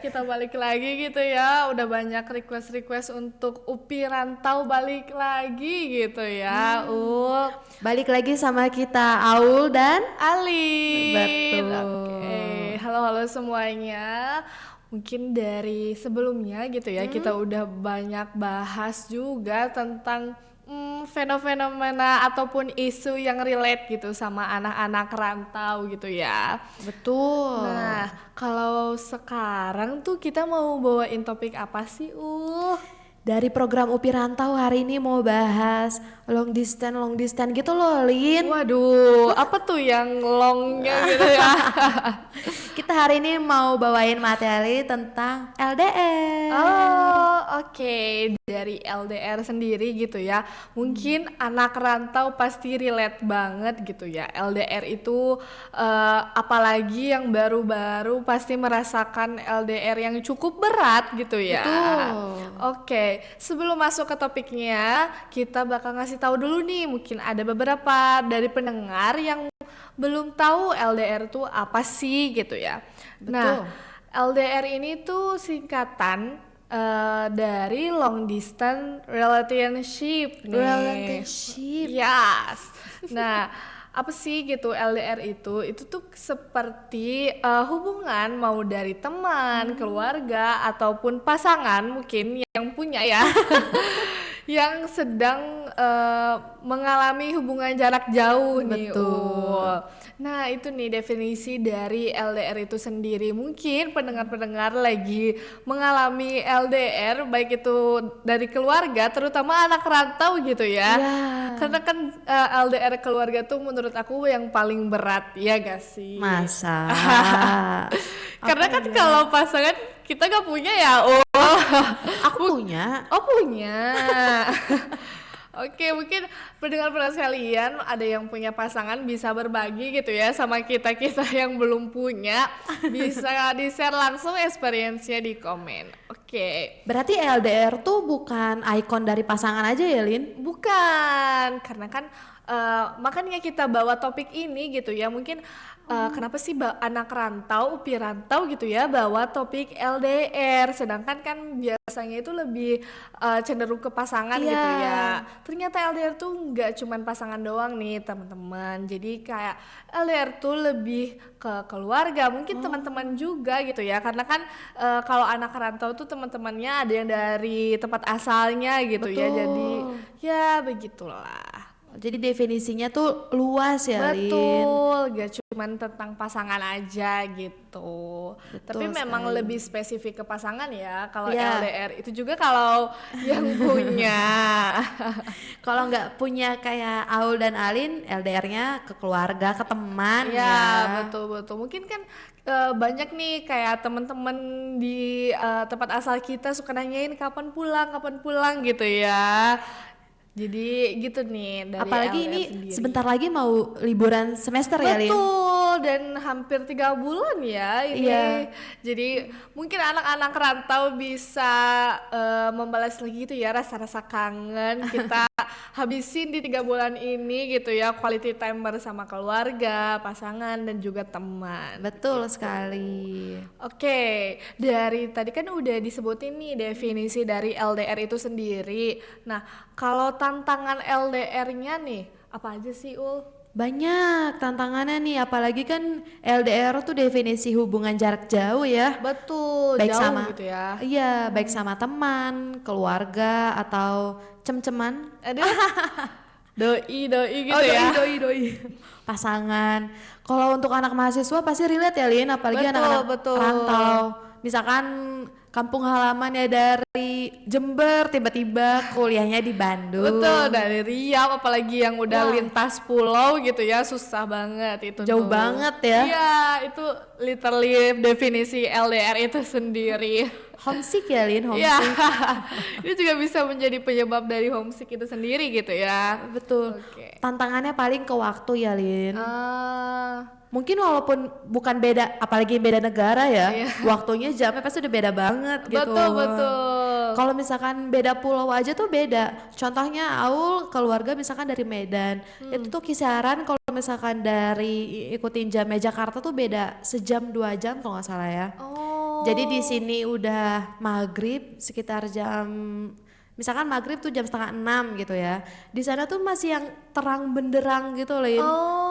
kita balik lagi gitu ya. Udah banyak request-request untuk Upi Rantau balik lagi gitu ya. Balik lagi sama kita Aul dan Alin. betul. Halo-halo semuanya. Mungkin dari sebelumnya gitu ya, kita udah banyak bahas juga tentang fenomena ataupun isu yang relate gitu sama anak-anak rantau gitu ya. Betul. Nah, kalau sekarang tuh kita mau bawain topik apa sih, Dari program UPI Rantau hari ini mau bahas long distance gitu loh, Lin. Waduh, apa tuh yang longnya gitu ya? Kita hari ini mau bawain materi tentang LDR. Oh, oke. Dari LDR sendiri gitu ya. Mungkin anak rantau pasti relate banget gitu ya. LDR itu apalagi yang baru-baru pasti merasakan LDR yang cukup berat gitu ya. Betul. Oke, sebelum masuk ke topiknya, kita bakal ngasih tahu dulu nih. Mungkin ada beberapa dari pendengar yang belum tahu LDR itu apa sih gitu ya. Betul. Nah, LDR ini tuh singkatan dari long distance relationship nih. Relationship. Yes. Nah, apa sih gitu LDR itu? Itu tuh seperti hubungan mau dari teman, keluarga ataupun pasangan mungkin yang punya ya. Yang sedang mengalami hubungan jarak jauh nih. Betul. Nah itu nih definisi dari LDR itu sendiri. Mungkin pendengar-pendengar lagi mengalami LDR baik itu dari keluarga terutama anak rantau gitu ya. Karena kan LDR keluarga tuh menurut aku yang paling berat ya gak sih? Masa? Karena kan kalau pasangan kita gak punya ya. Aku punya. Oh punya. Oke, mungkin pendengar-pendengar sekalian ada yang punya pasangan bisa berbagi gitu ya sama kita-kita yang belum punya. Bisa di-share langsung experience-nya di komen. Oke. Berarti LDR tuh bukan ikon dari pasangan aja ya, Lin? Bukan, karena kan makanya kita bawa topik ini gitu ya. Mungkin kenapa sih anak rantau, upi rantau gitu ya bawa topik LDR, sedangkan kan biasanya itu lebih cenderung ke pasangan gitu ya. Ternyata LDR tuh nggak cuman pasangan doang nih teman-teman. Jadi kayak LDR tuh lebih ke keluarga, mungkin teman-teman juga gitu ya. Karena kan kalau anak rantau tuh teman-temannya ada yang dari tempat asalnya gitu ya. Jadi ya begitulah. Jadi definisinya tuh luas ya, Lin? Betul, gak cuman tentang pasangan aja gitu. Tapi memang sekali. lebih spesifik ke pasangan ya. Kalau LDR itu juga kalau yang punya. Kalau nggak punya kayak Aul dan Alin, LDR-nya ke keluarga, ke teman Ya, betul-betul. Mungkin kan banyak nih kayak teman-teman di tempat asal kita suka nanyain kapan pulang gitu ya. Jadi gitu nih dari Apalagi LDR ini sendiri. sebentar lagi mau liburan semester ya, Lin? Betul, dan hampir 3 bulan ya ini. Iya. Jadi mungkin anak-anak rantau bisa membalas lagi gitu ya rasa-rasa kangen kita habisin di 3 bulan ini gitu ya, quality time bersama keluarga, pasangan dan juga teman. Betul sekali. Oke, dari tadi kan udah disebutin nih definisi dari LDR itu sendiri. Nah, kalau tantangan LDR-nya nih, apa aja sih, Ul? Banyak tantangannya nih, apalagi kan LDR tuh definisi hubungan jarak jauh ya. Betul, Baik jauh sama, gitu ya. iya, baik sama teman, keluarga atau cem-ceman. Aduh, doi gitu ya. Doi. Pasangan. Kalau untuk anak mahasiswa pasti relate ya, Lin, apalagi Betul, anak-anak betul. rantau. Misalkan kampung halamannya dari Jember, tiba-tiba kuliahnya di Bandung. Betul, dari Riau apalagi yang udah lintas pulau gitu ya, susah banget itu Jauh tuh. banget ya. Iya, itu literally definisi LDR itu sendiri. Homesick ya, Lin, Iya, homesick. ini juga bisa menjadi penyebab dari homesick itu sendiri gitu ya. Betul. Oke. Tantangannya paling ke waktu ya, Lin. Ah, Mungkin walaupun bukan beda, apalagi beda negara ya, Iya. waktunya jamnya pasti udah beda banget gitu. betul. Kalau misalkan beda pulau aja tuh beda. Contohnya Aul keluarga misalkan dari Medan, itu tuh kisaran kalau misalkan dari ikutin jamnya Jakarta tuh beda sejam 2 jam kalau nggak salah ya. Jadi di sini udah maghrib sekitar jam, misalkan maghrib tuh jam setengah 6 gitu ya. Di sana tuh masih yang terang benderang gitu, Lin.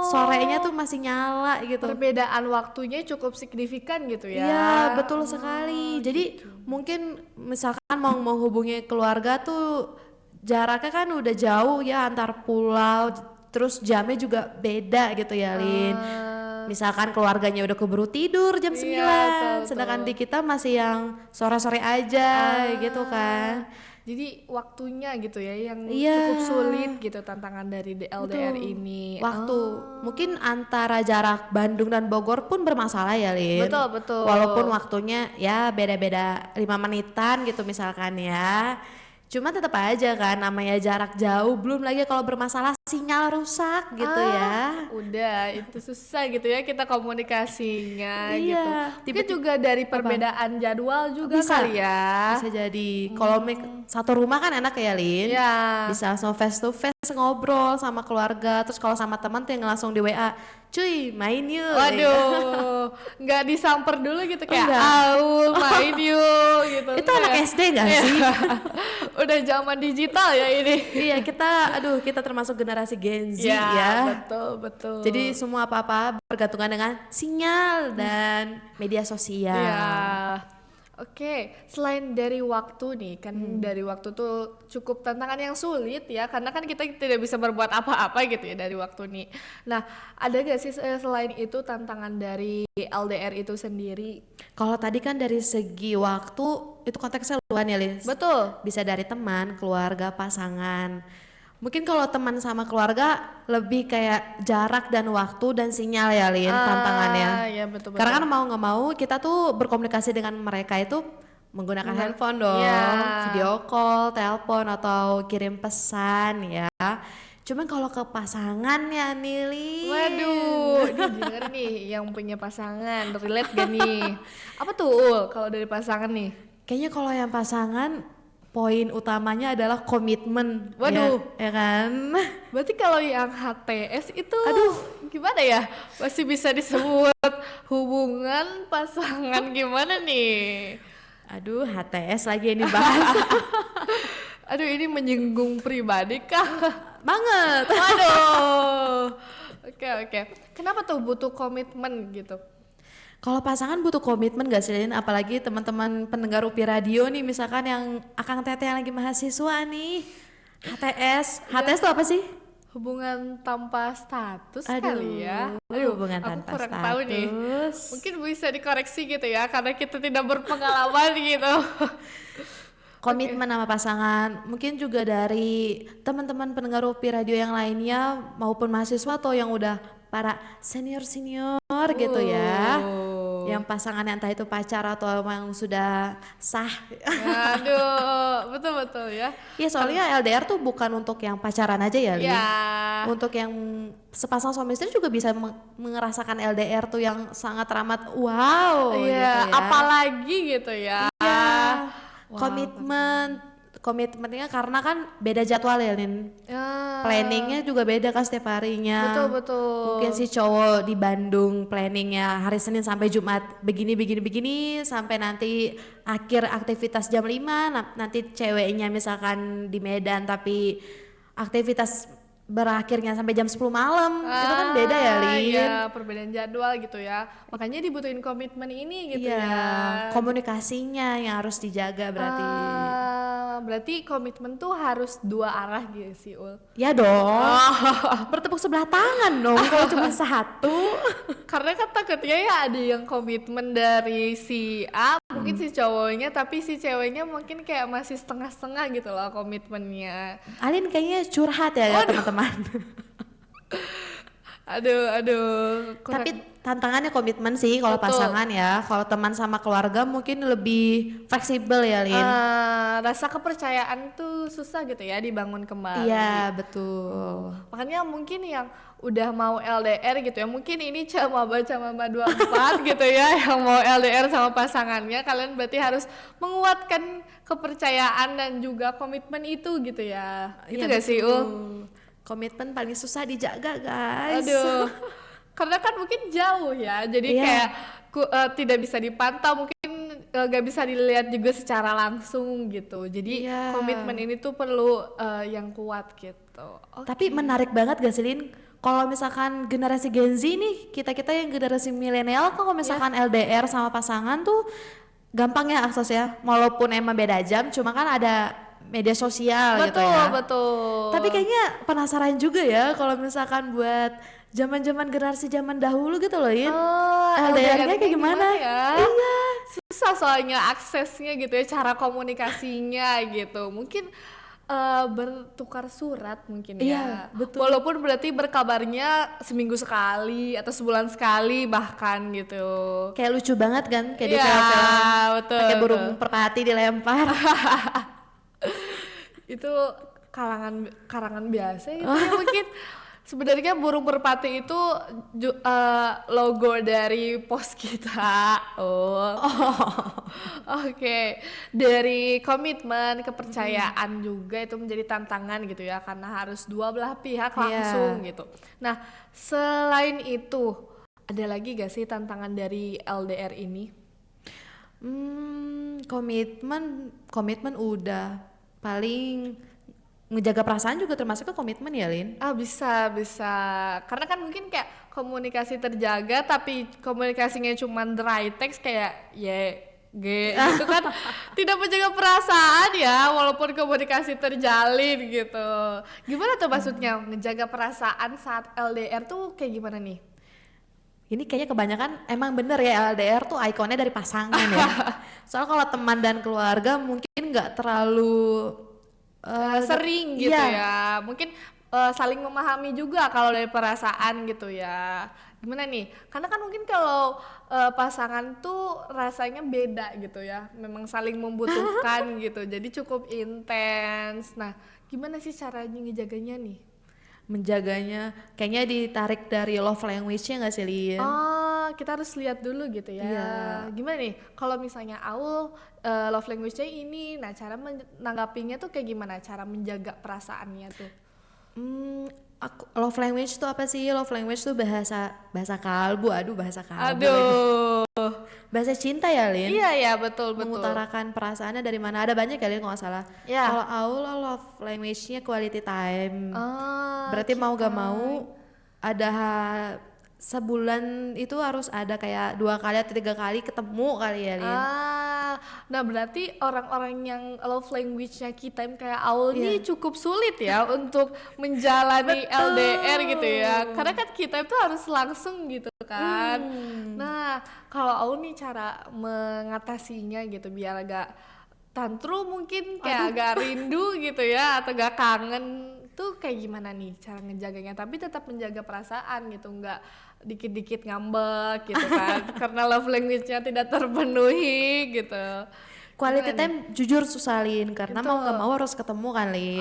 Sorenya tuh masih nyala gitu. Perbedaan waktunya cukup signifikan gitu ya. Iya, betul sekali. Jadi mungkin misalkan mau menghubungi keluarga tuh jaraknya kan udah jauh ya antar pulau, terus jamnya juga beda gitu ya, Lin. Misalkan keluarganya udah keburu tidur jam 9, betul, sedangkan di kita masih yang sore-sore aja gitu kan. Jadi waktunya gitu ya yang Iya. cukup sulit gitu tantangan dari LDR Betul. ini. Waktu mungkin antara jarak Bandung dan Bogor pun bermasalah ya, Lin. Betul, betul. Walaupun waktunya ya beda-beda 5 menitan gitu misalkan ya. Cuma tetap aja kan namanya jarak jauh, belum lagi kalau bermasalah sinyal rusak gitu ya. Udah itu susah gitu ya kita komunikasinya Iya, gitu. Mungkin juga dari perbedaan jadwal juga Bisa. kali ya. Bisa jadi kalau satu rumah kan enak ya, Lin. Iya. Bisa langsung face to face ngobrol sama keluarga. Terus kalau sama teman tuh yang langsung di WA, cuy main yuk. Waduh, nggak disamper dulu gitu kayak Enggak. Aul main yuk gitu. Itu anak Kayak, SD gak sih? udah zaman digital ya ini. Iya, kita termasuk generasi Gen Z Ya, ya. betul. Jadi semua apa-apa bergantungan dengan sinyal dan media sosial. ya. Oke, selain dari waktu nih, kan dari waktu tuh cukup tantangan yang sulit ya, karena kan kita tidak bisa berbuat apa-apa gitu ya dari waktu nih. Nah, ada gak sih selain itu tantangan dari LDR itu sendiri? Kalau tadi kan dari segi waktu itu konteksnya luas ya, Lis. Betul. Bisa dari teman, keluarga, pasangan. Mungkin kalau teman sama keluarga lebih kayak jarak dan waktu dan sinyal ya, Lin, tantangannya. Ya betul. Karena kan mau nggak mau kita tuh berkomunikasi dengan mereka itu menggunakan handphone dong, Iya. video call, telepon atau kirim pesan ya. Cuman kalau ke pasangan ya nih, Lin. Waduh, ini denger nih yang punya pasangan, relate gak nih? Apa tuh Ul, kalau dari pasangan nih? Kayaknya kalau yang pasangan poin utamanya adalah komitmen. Waduh. Ya kan? Berarti kalau yang HTS itu gimana ya? Masih bisa disebut hubungan pasangan gimana nih? Aduh, HTS lagi yang dibahas. Aduh, ini menyinggung pribadi kah? Banget. Waduh. Oke. Kenapa tuh butuh komitmen gitu? Kalau pasangan butuh komitmen gak sih, Lin? Apalagi teman-teman pendengar UPI Radio nih, misalkan yang Akang Teteh yang lagi mahasiswa nih. HTS itu apa sih? Hubungan tanpa status Aduh, kali ya. hubungan aku tanpa kurang tahu nih. status. Mungkin bisa dikoreksi gitu ya, karena kita tidak berpengalaman gitu. Komitmen sama pasangan, mungkin juga dari teman-teman pendengar UPI Radio yang lainnya maupun mahasiswa atau yang udah para senior-senior gitu ya. Yang pasangannya entah itu pacar atau yang sudah sah. Aduh, betul ya. Ya soalnya LDR tuh bukan untuk yang pacaran aja ya, Lin. Ya, Untuk yang sepasang suami istri juga bisa merasakan LDR tuh yang sangat teramat wow iya, gitu ya. apalagi gitu ya. Ya, Wah, komitmennya karena kan beda jadwal ya, Lin. Ya, Planningnya juga beda kan setiap harinya. betul. Mungkin si cowok di Bandung planningnya hari Senin sampai Jumat begini sampai nanti akhir aktivitas jam 5, nanti ceweknya misalkan di Medan tapi aktivitas berakhirnya sampai jam 10 malam. Itu kan beda ya, Lin. Iya, perbedaan jadwal gitu ya. Makanya dibutuhin komitmen ini gitu Iya, ya. komunikasinya yang harus dijaga berarti. Berarti komitmen tuh harus dua arah gitu sih, Ul. Ya dong. Bertepuk sebelah tangan dong kalau cuma satu. Karena kan takutnya ya ada yang komitmen dari si A, mungkin si cowoknya, tapi si ceweknya mungkin kayak masih setengah-setengah gitu loh komitmennya. Alin kayaknya curhat ya teman-teman. Aduh, kurang. Tapi tantangannya komitmen sih kalau Betul. pasangan ya. Kalau teman sama keluarga mungkin lebih fleksibel ya, Lin. Rasa kepercayaan tuh susah gitu ya dibangun kembali. Iya, betul. Makanya mungkin yang udah mau LDR gitu ya, mungkin ini Camaba 24 gitu ya, yang mau LDR sama pasangannya, kalian berarti harus menguatkan kepercayaan dan juga komitmen itu gitu ya. Itu Iya, gak sih, betul. Ul? Komitmen paling susah dijaga, guys. Aduh, karena kan mungkin jauh ya, jadi Iya. kayak tidak bisa dipantau, mungkin nggak bisa dilihat juga secara langsung gitu. Jadi Iya. komitmen ini tuh perlu yang kuat gitu. Tapi menarik banget gak sih Lin? Kalau misalkan generasi Gen Z nih, kita-kita yang generasi milenial kalau misalkan LDR sama pasangan tuh gampang ya akses ya. Walaupun emang beda jam, cuma kan ada media sosial gitu Betul, ya. betul. Tapi kayaknya penasaran juga ya kalau misalkan buat zaman-zaman generasi zaman dahulu gitu loh Lin. LDR-nya kayak gimana? ya? Iya. Susah soalnya aksesnya gitu ya, cara komunikasinya gitu. Mungkin bertukar surat mungkin Iya, ya. betul. Walaupun berarti berkabarnya seminggu sekali atau sebulan sekali bahkan gitu. Kayak lucu banget kan kayak di Iya, film-film betul. pakai burung betul. merpati dilempar. Itu karangan biasa gitu ya mungkin. Sebenarnya burung merpati itu logo dari pos kita. Oke. Dari komitmen, kepercayaan juga itu menjadi tantangan gitu ya, karena harus dua belah pihak langsung gitu. Nah, selain itu ada lagi gak sih tantangan dari LDR ini? Komitmen udah paling ngejaga perasaan juga termasuk ke komitmen ya Lin. Bisa karena kan mungkin kayak komunikasi terjaga tapi komunikasinya cuma dry text kayak gitu kan tidak menjaga perasaan ya walaupun komunikasi terjalin gitu. Gimana tuh maksudnya ngejaga perasaan saat LDR tuh kayak gimana nih? Ini kayaknya kebanyakan emang bener ya LDR tuh ikonnya dari pasangan ya. Soalnya kalau teman dan keluarga mungkin nggak terlalu Sering gitu iya. ya mungkin saling memahami juga kalau dari perasaan gitu ya. Gimana nih, karena kan mungkin kalau pasangan tuh rasanya beda gitu ya, memang saling membutuhkan gitu, jadi cukup intens. Nah, gimana sih caranya ngejaganya nih? Menjaganya kayaknya ditarik dari love language-nya nggak sih Lin? Oh, kita harus lihat dulu gitu ya. Iya. Gimana nih, kalau misalnya Aul love language-nya ini, nah cara menanggapinya tuh kayak gimana? Cara menjaga perasaannya tuh? Love language tuh apa sih? Love language tuh bahasa kalbu. Aduh, bahasa kalbu lagi. Aduh. Bahasa cinta ya Lin? Iya betul. Mengutarakan perasaannya dari mana, ada banyak kali nggak salah. Ya. Kalau Aul love language-nya quality time. Oh, Berarti mau gak mau ada sebulan itu harus ada kayak 2 kali atau 3 kali ketemu kali ya Lin. Nah berarti orang-orang yang love language-nya kita yang kayak Aul ini cukup sulit ya untuk menjalani LDR gitu ya. Karena kan kita itu harus langsung gitu kan. Nah kalau Aul nih cara mengatasinya gitu biar agak tantrum mungkin kayak agak rindu gitu ya atau gak kangen tuh kayak gimana nih cara ngejaganya tapi tetap menjaga perasaan gitu, nggak dikit-dikit ngambek gitu kan karena love language-nya tidak terpenuhi gitu. Quality Gimana time jujur susah Lin, karena Gitu. mau gak mau harus ketemu kan Lin.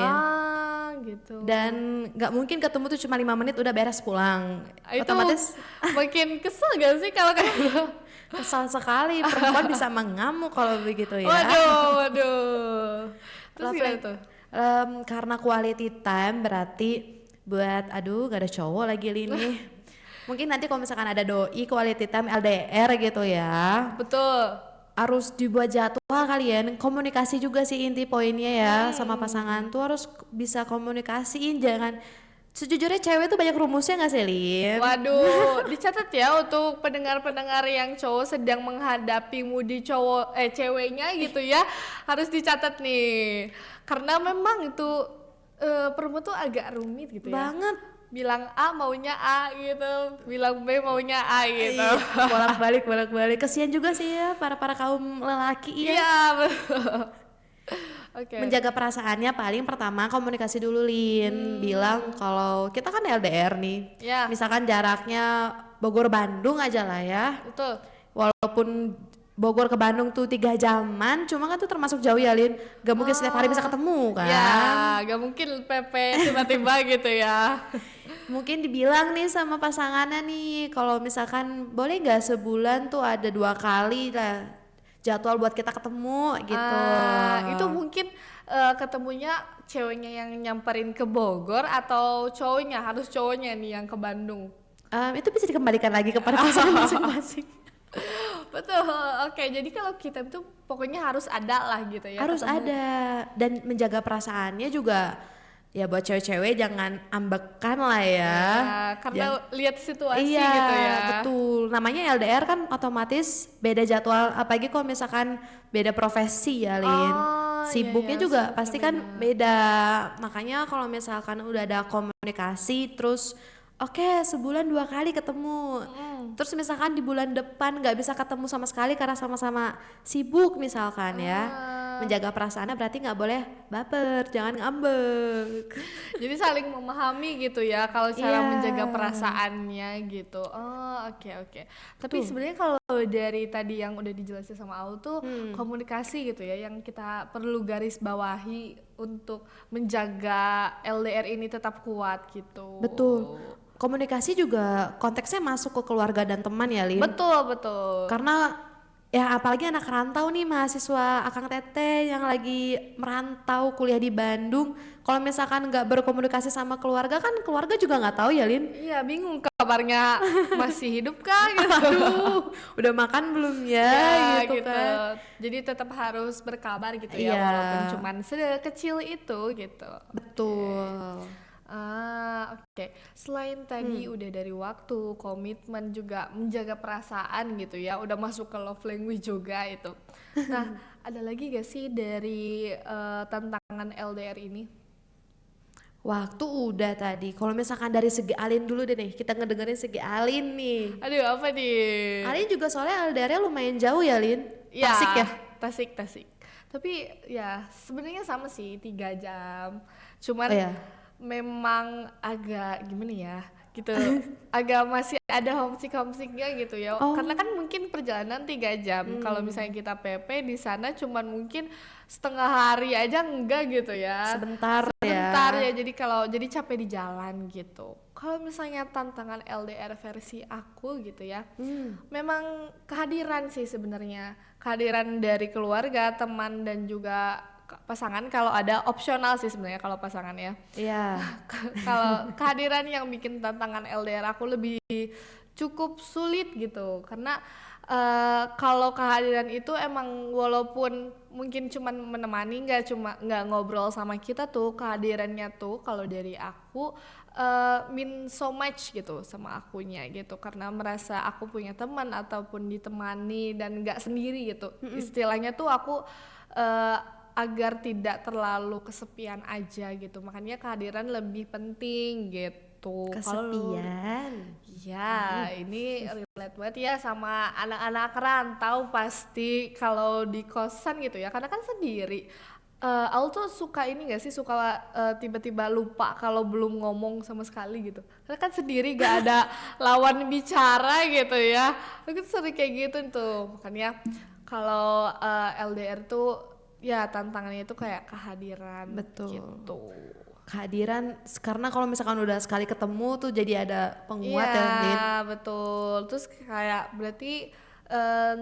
Gitu. Dan gak mungkin ketemu tuh cuma 5 menit udah beres pulang. Itu Otomatis makin kesel gak sih kalau kayak gitu? kesal sekali, perempuan bisa mengamuk kalau begitu ya. Waduh. Terus Love gimana lang- tuh? Karena quality time berarti buat gak ada cowok lagi Lin nih. Mungkin nanti kalau misalkan ada doi quality time LDR gitu ya, Betul. harus dibuat jadwal kalian. Komunikasi juga sih inti poinnya ya, sama pasangan tuh harus bisa komunikasiin. Jangan, sejujurnya cewek tuh banyak rumusnya gak sih Lin? Waduh, dicatat ya untuk pendengar-pendengar yang cowok sedang menghadapi moody ceweknya gitu ya, harus dicatat nih. Karena memang itu perempuan tuh agak rumit gitu ya. Banget. Bilang A maunya A gitu, bilang B maunya A gitu. bolak-balik. Kesian juga sih ya para kaum lelaki ya. Iya, betul. Oke. Menjaga perasaannya paling pertama komunikasi dulu Lin. Bilang kalau kita kan LDR nih. Ya. Misalkan jaraknya Bogor Bandung aja lah ya. Betul. Walaupun Bogor ke Bandung tuh 3 jaman, cuma kan tuh termasuk jauh ya Lin. Gak mungkin setiap hari bisa ketemu kan. Ya, gak mungkin PP tiba-tiba gitu ya. Mungkin dibilang nih sama pasangannya nih, kalau misalkan boleh nggak sebulan tuh ada 2 kali lah jadwal buat kita ketemu gitu. Itu mungkin ketemunya ceweknya yang nyamperin ke Bogor atau cowoknya, harus cowoknya nih yang ke Bandung. Itu bisa dikembalikan lagi kepada pasangan masing-masing. Betul, oke. Jadi kalau kita itu pokoknya harus ada lah gitu ya Harus ketemu. ada, dan menjaga perasaannya juga ya buat cewek-cewek jangan ambekan lah ya. Ya, karena Jangan, lihat situasi iya gitu ya. betul. Namanya LDR kan otomatis beda jadwal, apalagi kalau misalkan beda profesi ya Lin. Oh, iya ya, Sibuknya juga sibuknya pasti kan beda. beda. Makanya kalau misalkan udah ada komunikasi terus oke, sebulan 2 kali ketemu. Terus misalkan di bulan depan nggak bisa ketemu sama sekali karena sama-sama sibuk misalkan ya. Ah, Menjaga perasaannya berarti nggak boleh baper, jangan ngambek. jadi saling memahami gitu ya kalau cara Iya, menjaga perasaannya gitu. Oh, oke oke. Tapi betul. sebenarnya kalau dari tadi yang udah dijelasin sama Aul tuh komunikasi gitu ya yang kita perlu garis bawahi untuk menjaga LDR ini tetap kuat gitu. Betul. Komunikasi juga konteksnya masuk ke keluarga dan teman ya, Lin. Betul betul. Karena ya apalagi anak rantau nih, mahasiswa Akang Teteh yang lagi merantau kuliah di Bandung. Kalau misalkan nggak berkomunikasi sama keluarga kan keluarga juga nggak tahu ya, Lin. Iya bingung kabarnya masih hidup kah gitu. Aduh, udah makan belum ya, Ya gitu gitu. kan. Jadi tetap harus berkabar gitu ya Iya, walaupun cuman sekecil itu gitu. betul. Oke. Selain tadi udah dari waktu, komitmen juga menjaga perasaan gitu ya, udah masuk ke love language juga itu. Nah, ada lagi gak sih dari tantangan LDR ini? Waktu udah tadi. Kalau misalkan dari segi Alin dulu deh nih, kita ngedengerin segi Alin nih. Aduh, apa nih? Alin juga soalnya LDR-nya lumayan jauh ya, Lin. Ya, Tasik ya? Tasik. Tapi ya sebenarnya sama sih 3 jam. Oh Cuman ya. memang agak gimana ya gitu, agak masih ada homesicknya gitu ya. Karena Oh, kan mungkin perjalanan 3 jam. Kalau misalnya kita PP di sana cuman mungkin setengah hari aja enggak gitu ya. sebentar Sebentar ya. ya, jadi capek di jalan gitu. Kalau misalnya tantangan LDR versi aku gitu ya, memang kehadiran sih sebenarnya, kehadiran dari keluarga, teman dan juga pasangan kalau ada, opsional sih sebenarnya kalau pasangan ya. Iya, Kalau kehadiran yang bikin tantangan LDR aku lebih cukup sulit gitu karena kalau kehadiran itu emang walaupun mungkin cuman menemani, nggak ngobrol sama kita tuh, kehadirannya tuh kalau dari aku mean so much gitu sama akunya gitu, karena merasa aku punya teman ataupun ditemani dan nggak sendiri gitu. Istilahnya tuh aku eh, agar tidak terlalu kesepian aja gitu, makanya kehadiran lebih penting gitu. Kalau kesepian. ya ini relate banget ya sama anak-anak rantau pasti kalau di kosan gitu ya, karena kan sendiri. Aku tuh suka ini gak sih, suka tiba-tiba lupa kalau belum ngomong sama sekali gitu, karena kan sendiri gak ada lawan bicara gitu ya. Aku tuh sering kayak gitu tuh, makanya kalau LDR tuh ya tantangannya itu kayak kehadiran Betul. gitu. Kehadiran, karena kalau misalkan udah sekali ketemu tuh jadi ada penguat ya, Lin. Iya betul. Terus kayak berarti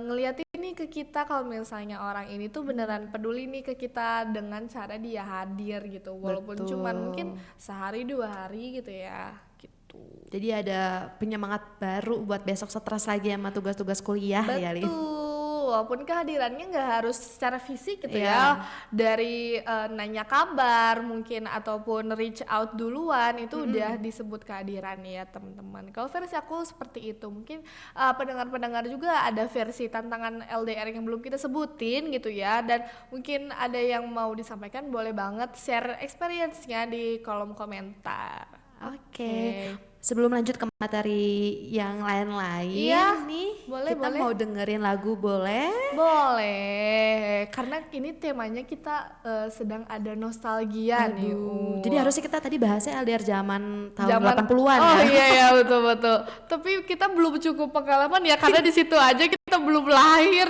ngeliatin nih ke kita kalau misalnya orang ini tuh beneran peduli nih ke kita dengan cara dia hadir gitu, walaupun cuman mungkin Betul. sehari 2 hari gitu ya gitu. Jadi ada penyemangat baru buat besok stres lagi sama tugas-tugas kuliah ya, Lin. Betul, walaupun kehadirannya nggak harus secara fisik gitu Iya. ya, dari nanya kabar mungkin ataupun reach out duluan itu udah disebut kehadiran ya teman-teman. Kalau versi aku seperti itu, mungkin pendengar-pendengar juga ada versi tantangan LDR yang belum kita sebutin gitu ya, dan mungkin ada yang mau disampaikan, boleh banget share experience-nya di kolom komentar. Oke. Sebelum lanjut ke materi yang lain-lain Iya, nih, boleh, kita boleh. mau dengerin lagu boleh? Boleh, karena ini temanya kita sedang ada nostalgia nih. Aduh, jadi harusnya kita tadi bahasnya LDR zaman tahun Zaman 80-an Oh ya. iya ya, betul betul. Tapi kita belum cukup pengalaman ya, karena di situ aja kita belum lahir.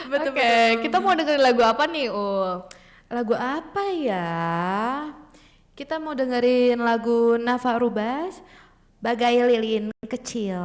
Betul, Oke, kita mau dengerin lagu apa nih, Lagu apa ya? Kita mau dengerin lagu Nafa Rubas, Bagai Lilin Kecil.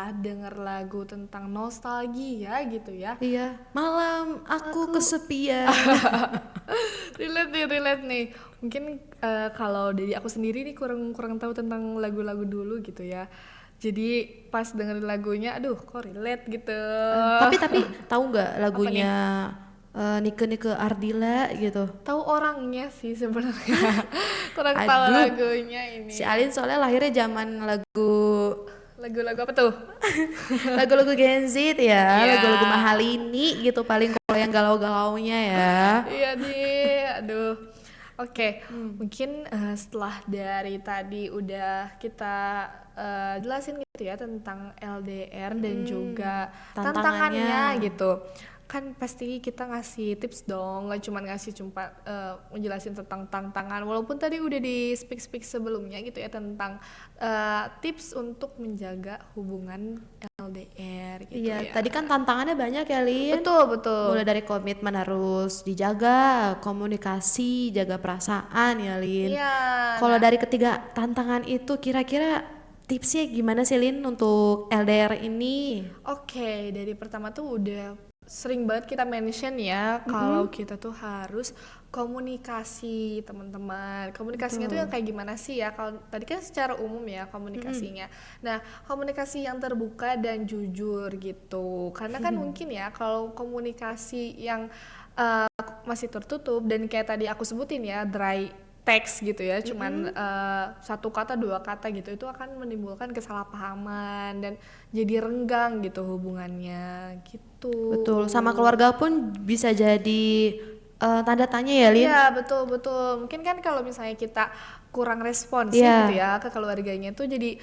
setelah denger lagu tentang nostalgia gitu ya. Iya, malam aku kesepian. Relate nih. Mungkin kalau dari aku sendiri nih kurang kurang tahu tentang lagu-lagu dulu gitu ya. Jadi pas dengerin lagunya, aduh kok relate gitu. Tapi tahu nggak Apa nih? lagunya Nike Nike Ardila gitu? Tahu orangnya sih sebenarnya. Kurang tahu Aduh, lagunya si ini. Alin soalnya lahirnya zaman Lagu-lagu apa tuh? lagu-lagu Gen Z ya, Iya. lagu-lagu Mahalini gitu paling kalau yang galau-galaunya ya. Iya nih, aduh. Oke, mungkin setelah dari tadi udah kita jelasin gitu ya tentang LDR dan juga Tantangannya. tantangannya gitu. Kan pasti kita ngasih tips dong, nggak cuma ngasih cuma ngejelasin tentang tantangan. Walaupun tadi udah di speak sebelumnya gitu ya tentang tips untuk menjaga hubungan LDR gitu Iya, ya. tadi kan tantangannya banyak ya, Lin. Betul, betul. Mulai dari komitmen harus dijaga, komunikasi, jaga perasaan ya, Lin. Iya, Kalau nah dari ketiga tantangan itu kira-kira tipsnya gimana sih, Lin, untuk LDR ini? oke, dari pertama tuh udah sering banget kita mention ya kalau kita tuh harus komunikasi teman-teman. Komunikasinya tuh yang Betul. kayak gimana sih ya? Kalau tadi kan secara umum ya komunikasinya. Nah, komunikasi yang terbuka dan jujur gitu. Karena kan mungkin ya kalau komunikasi yang eh, masih tertutup dan kayak tadi aku sebutin ya dry text gitu ya, cuman satu kata dua kata gitu itu akan menimbulkan kesalahpahaman dan jadi renggang gitu hubungannya gitu. Betul, sama keluarga pun bisa jadi tanda tanya ya, Lin. Iya betul betul. Mungkin kan kalau misalnya kita kurang responsif gitu Iya, ya ke keluarganya tuh jadi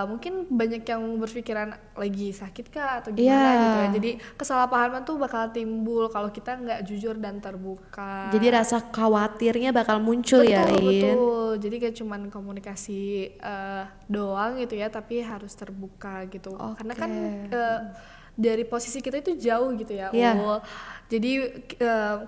mungkin banyak yang berpikiran lagi sakit kah atau iya. gimana gitu ya. Jadi kesalahpahaman tuh bakal timbul kalau kita nggak jujur dan terbuka. Jadi rasa khawatirnya bakal muncul ya, Betul, Lin. betul. Jadi kayak cuman komunikasi doang gitu ya, tapi harus terbuka gitu. Karena Oke. kan dari posisi kita itu jauh gitu ya, Iya, Jadi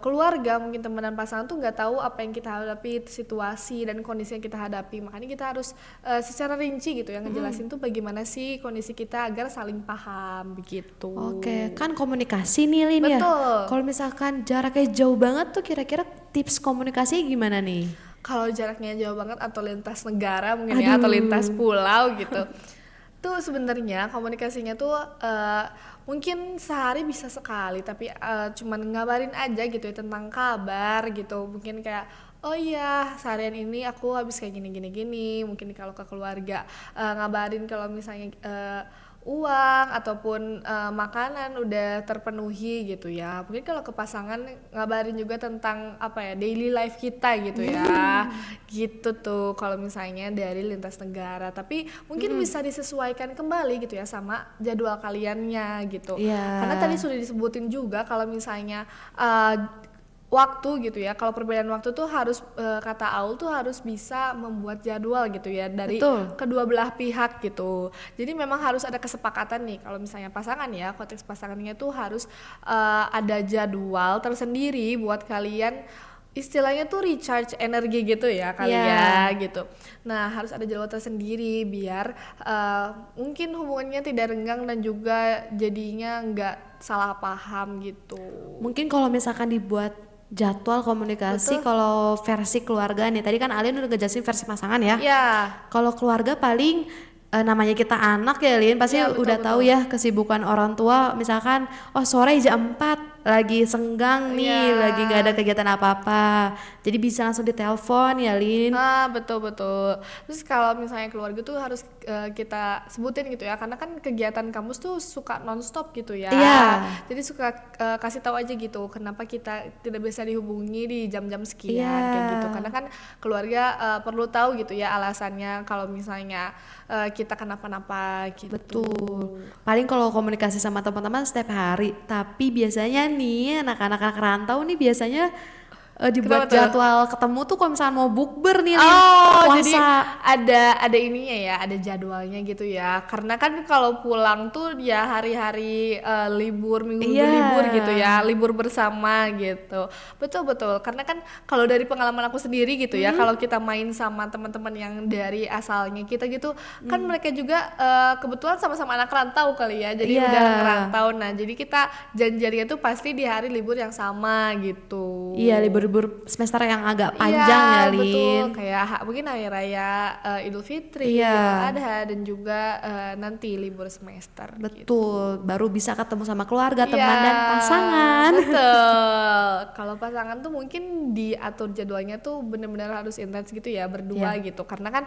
keluarga mungkin teman dan pasangan tuh nggak tahu apa yang kita hadapi, situasi dan kondisi yang kita hadapi. Makanya kita harus secara rinci gitu ya ngejelasin tuh bagaimana sih kondisi kita agar saling paham begitu. oke. Kan komunikasi nih, Lin ya. Betul. Kalau misalkan jaraknya jauh banget tuh kira-kira tips komunikasi gimana nih? Kalau jaraknya jauh banget atau lintas negara mungkin ya atau lintas Aduh. pulau gitu tuh sebenarnya komunikasinya tuh mungkin sehari bisa sekali tapi cuman ngabarin aja gitu ya tentang kabar gitu mungkin kayak oh iya seharian ini aku habis kayak gini mungkin kalau ke keluarga ngabarin kalau misalnya uang ataupun makanan udah terpenuhi gitu ya mungkin kalau ke pasangan ngabarin juga tentang apa ya daily life kita gitu ya gitu tuh kalau misalnya dari lintas negara tapi mungkin bisa disesuaikan kembali gitu ya sama jadwal kaliannya gitu Iya. karena tadi sudah disebutin juga kalau misalnya waktu gitu ya kalau perbedaan waktu tuh harus kata Aul tuh harus bisa membuat jadwal gitu ya dari Betul. kedua belah pihak gitu jadi memang harus ada kesepakatan nih kalau misalnya pasangan ya konteks pasangannya tuh harus ada jadwal tersendiri buat kalian istilahnya tuh recharge energi gitu ya kali Iya. ya gitu. Nah harus ada jadwal tersendiri biar mungkin hubungannya tidak renggang dan juga jadinya nggak salah paham gitu. Mungkin kalau misalkan dibuat jadwal komunikasi Betul? kalau versi keluarga nih. Tadi kan Alin udah ngejelasin versi pasangan ya. Ya, Kalau keluarga paling namanya kita anak ya, Lin, pasti ya betul udah tahu betul. ya kesibukan orang tua. Misalkan oh sore jam 4 lagi senggang nih, lagi nggak ada Ya, kegiatan apa-apa. Jadi bisa langsung ditelepon ya, Lin. betul betul. Terus kalau misalnya keluarga tuh harus kita sebutin gitu ya, karena kan kegiatan kampus tuh suka nonstop gitu ya. Iya. Jadi suka kasih tahu aja gitu, kenapa kita tidak bisa dihubungi di jam-jam Iya. sekian kayak gitu. Karena kan keluarga perlu tahu gitu ya alasannya kalau misalnya kita kenapa-napa gitu. Betul. Paling kalau komunikasi sama teman-teman setiap hari, tapi biasanya nih anak-anak rantau nih biasanya dibuat Kenapa tuh? jadwal ketemu tuh kalau misalnya mau bukber nih Lin, Oh, jadi puasa. ada ininya ya, ada jadwalnya gitu ya. Karena kan kalau pulang tuh ya hari-hari libur, minggu-minggu Iya. libur gitu ya, libur bersama gitu. Betul betul. Karena kan kalau dari pengalaman aku sendiri gitu ya, kalau kita main sama teman-teman yang dari asalnya kita gitu, kan mereka juga kebetulan sama-sama anak rantau kali ya. Jadi Iya. udah ngerantau. Nah, jadi kita janjiannya tuh pasti di hari libur yang sama gitu. Iya, libur-libur semester yang agak Iya, panjang ya, betul. Lin. Kayak mungkin hari raya Idul Fitri, Iya, Idul Adha, dan juga nanti libur semester gitu. betul. Baru bisa ketemu sama keluarga, Iya, teman, dan pasangan. betul. Kalau pasangan tuh mungkin diatur jadwalnya tuh bener-bener harus intens gitu ya, berdua Iya. gitu. Karena kan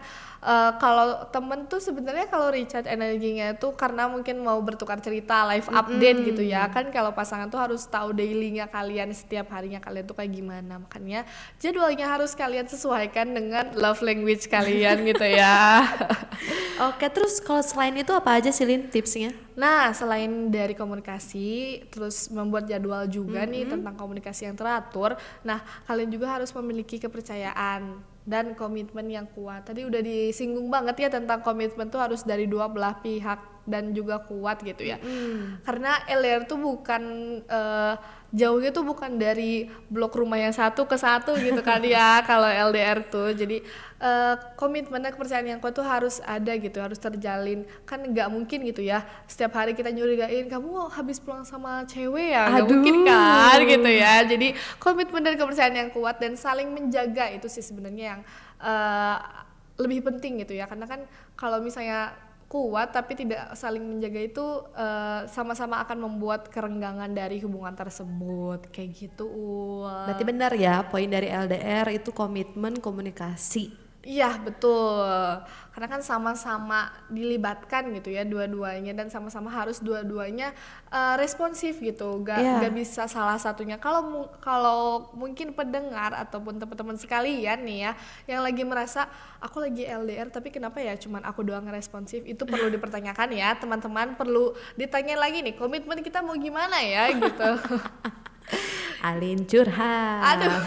kalau temen tuh sebenarnya kalau recharge energinya tuh karena mungkin mau bertukar cerita, live update gitu ya. Kan kalau pasangan tuh harus tahu dailynya kalian, setiap harinya kalian tuh kayak gimana. Makanya jadwalnya harus kalian sesuaikan dengan love language kalian gitu ya. Oke, terus kalau selain itu apa aja sih, Lin, tipsnya? Nah, selain dari komunikasi, terus membuat jadwal juga nih tentang komunikasi yang teratur. Nah, kalian juga harus memiliki kepercayaan dan komitmen yang kuat. Tadi udah disinggung banget ya tentang komitmen tuh harus dari dua belah pihak dan juga kuat gitu ya. Karena LDR tuh bukan jauhnya tuh bukan dari blok rumah yang satu ke satu gitu kan ya kalau LDR tuh. Jadi komitmen dan kepercayaan yang kuat tuh harus ada gitu, harus terjalin. Kan nggak mungkin gitu ya setiap hari kita nyurigain kamu habis pulang sama cewek ya, nggak mungkin kan gitu ya. Jadi komitmen dan kepercayaan yang kuat dan saling menjaga itu sih sebenarnya yang lebih penting gitu ya. Karena kan kalau misalnya kuat tapi tidak saling menjaga itu sama-sama akan membuat kerenggangan dari hubungan tersebut kayak gitu. Berarti benar ya, poin dari LDR itu komitmen, komunikasi. Iya betul, karena kan sama-sama dilibatkan gitu ya dua-duanya dan sama-sama harus dua-duanya responsif gitu, gak Iya. bisa salah satunya. Kalau mungkin pendengar ataupun teman-teman sekalian nih ya yang lagi merasa aku lagi LDR tapi kenapa ya cuman aku doang responsif, itu perlu dipertanyakan ya teman-teman, perlu ditanya lagi nih komitmen kita mau gimana ya gitu. Alin curhat. Aduh.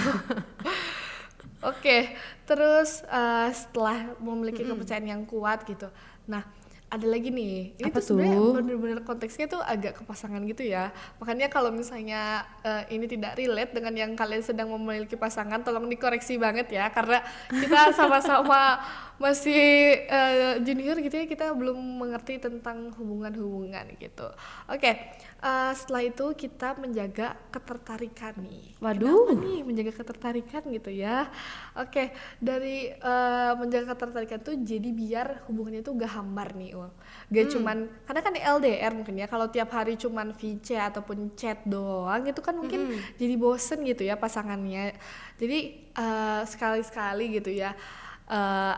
Oke, terus setelah memiliki kepercayaan yang kuat gitu, nah ada lagi nih, ini Apa tuh sebenarnya tuh? bener-bener konteksnya tuh agak ke pasangan gitu ya. Makanya kalau misalnya ini tidak relate dengan yang kalian sedang memiliki pasangan, tolong dikoreksi banget ya, karena kita sama-sama masih junior gitu ya, kita belum mengerti tentang hubungan-hubungan gitu. Oke, setelah itu kita menjaga ketertarikan nih. Kenapa Waduh. nih menjaga ketertarikan gitu ya? Oke, dari menjaga ketertarikan tuh jadi biar hubungannya tuh gak hambar nih, Ul. Gak cuman karena kan LDR mungkin ya, kalau tiap hari cuman VC ataupun chat doang itu kan mungkin jadi bosen gitu ya pasangannya. Jadi sekali-sekali gitu ya.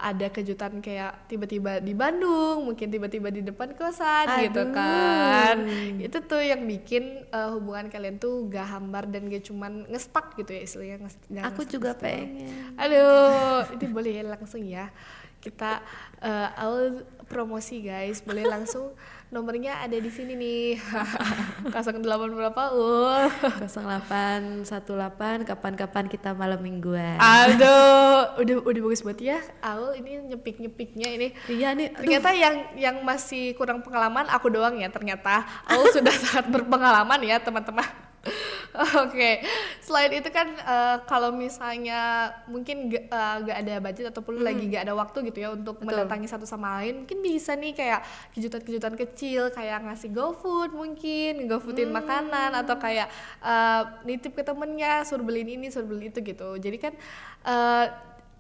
Ada kejutan kayak tiba-tiba di Bandung, mungkin tiba-tiba di depan kosan gitu kan. Aduh. Itu tuh yang bikin hubungan kalian tuh gak hambar dan gak cuman ngestak gitu ya istilahnya, gak Aku ngestak juga doang. pengen. Aduh, ini boleh ya langsung ya. Kita Aul promosi guys, boleh langsung, nomornya ada di sini nih. 08 berapa Ul? 0818 kapan-kapan kita malam mingguan. Aduh, udah bagus banget ya. Aul ini nyepik-nyepiknya ini. Iya nih, aduh. Ternyata yang masih kurang pengalaman aku doang ya ternyata. Aul sudah sangat berpengalaman ya teman-teman. Oke, selain itu kan kalau misalnya mungkin gak ada budget ataupun lagi gak ada waktu gitu ya untuk mendatangi satu sama lain, mungkin bisa nih kayak kejutan-kejutan kecil kayak ngasih GoFood, mungkin GoFoodin makanan atau kayak nitip ke temennya, suruh beliin ini, suruh beliin itu gitu. Jadi kan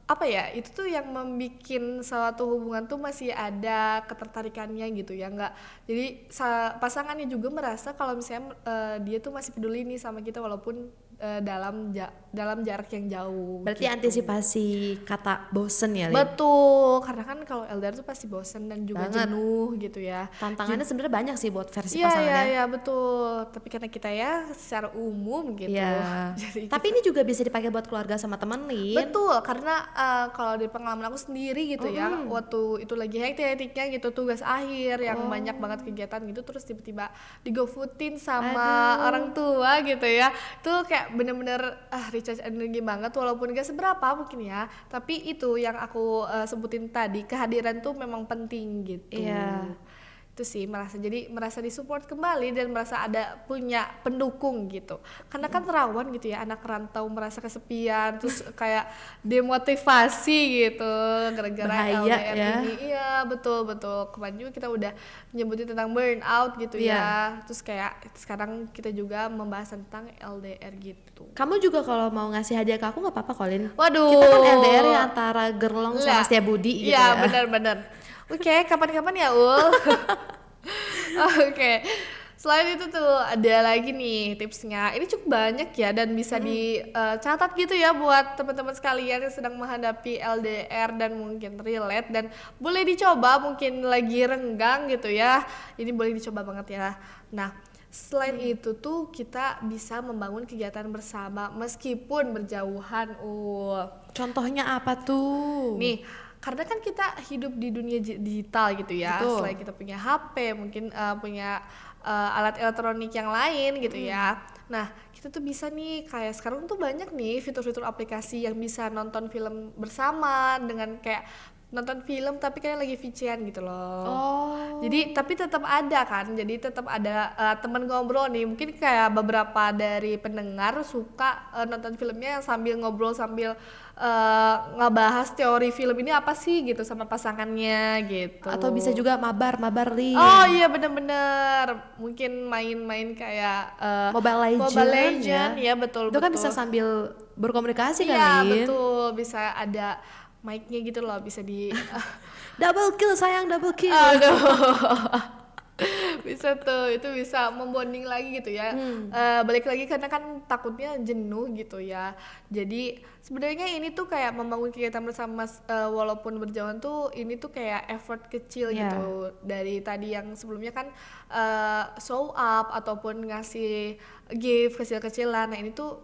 apa ya, itu tuh yang membikin suatu hubungan tuh masih ada ketertarikannya gitu ya, nggak jadi pasangannya juga merasa kalau misalnya dia tuh masih peduli nih sama kita walaupun dalam jarak yang jauh Berarti gitu. antisipasi kata bosen ya, Lin? Betul, karena kan kalau LDR tuh pasti bosen dan juga Banget. jenuh gitu ya. Tantangannya sebenarnya banyak sih buat versi Iya pasangannya. iya betul, tapi karena kita ya secara umum gitu. Iya. Jadi Tapi ini juga bisa dipakai buat keluarga sama teman, Lin. betul, karena kalau di pengalaman aku sendiri gitu ya, waktu itu lagi hektik-hektiknya gitu tugas akhir yang banyak banget kegiatan gitu, terus tiba-tiba di GoFoodin sama orang tua gitu ya, tuh kayak kayak bener-bener recharge energi banget walaupun gak seberapa mungkin ya, tapi itu yang aku sebutin tadi, kehadiran tuh memang penting gitu. Iya. Itu sih merasa disupport kembali dan merasa ada punya pendukung gitu, karena kan rawan gitu ya anak rantau merasa kesepian terus kayak demotivasi gitu gara-gara Bahaya LDR ya. ini. Iya betul betul, kemarin juga kita udah nyebutin tentang burnout gitu Iya. ya, terus kayak sekarang kita juga membahas tentang LDR gitu. Kamu juga kalau mau ngasih hadiah ke aku nggak apa-apa, Colin. Waduh, Kita kan LDR ya antara Gerlong sama lah, Setiabudi gitu iya ya. benar-benar. Oke, kapan-kapan ya Ul. Oke. Selain itu tuh ada lagi nih tipsnya. Ini cukup banyak ya dan bisa dicatat gitu ya buat teman-teman sekalian yang sedang menghadapi LDR dan mungkin relate, dan boleh dicoba mungkin lagi renggang gitu ya. Ini boleh dicoba banget ya. Nah, selain itu tuh kita bisa membangun kegiatan bersama meskipun berjauhan. Contohnya apa tuh? Nih, karena kan kita hidup di dunia digital gitu ya. Betul. Selain kita punya HP, mungkin punya alat elektronik yang lain gitu ya. Nah, kita tuh bisa nih kayak sekarang tuh banyak nih fitur-fitur aplikasi yang bisa nonton film bersama dengan kayak nonton film tapi kayak lagi VC-an gitu loh. Oh. Jadi tapi tetap ada kan, jadi tetap ada teman ngobrol nih. Mungkin kayak beberapa dari pendengar suka nonton filmnya sambil ngobrol sambil ngebahas teori film ini apa sih gitu sama pasangannya gitu. Atau bisa juga mabar Lin. Oh iya bener-bener, mungkin main-main kayak Mobile Legend ya betul Itu betul. kan bisa sambil berkomunikasi kan, Iya Lin? betul, bisa ada mic-nya gitu loh, bisa di Double kill sayang, double kill. aduh. Bisa tuh, itu bisa membonding lagi gitu ya. Balik lagi karena kan takutnya jenuh gitu ya. Jadi sebenarnya ini tuh kayak membangun kegiatan bersama walaupun berjauhan tuh ini tuh kayak effort kecil Iya. gitu. Dari tadi yang sebelumnya kan show up ataupun ngasih gift kecil-kecilan. Nah ini tuh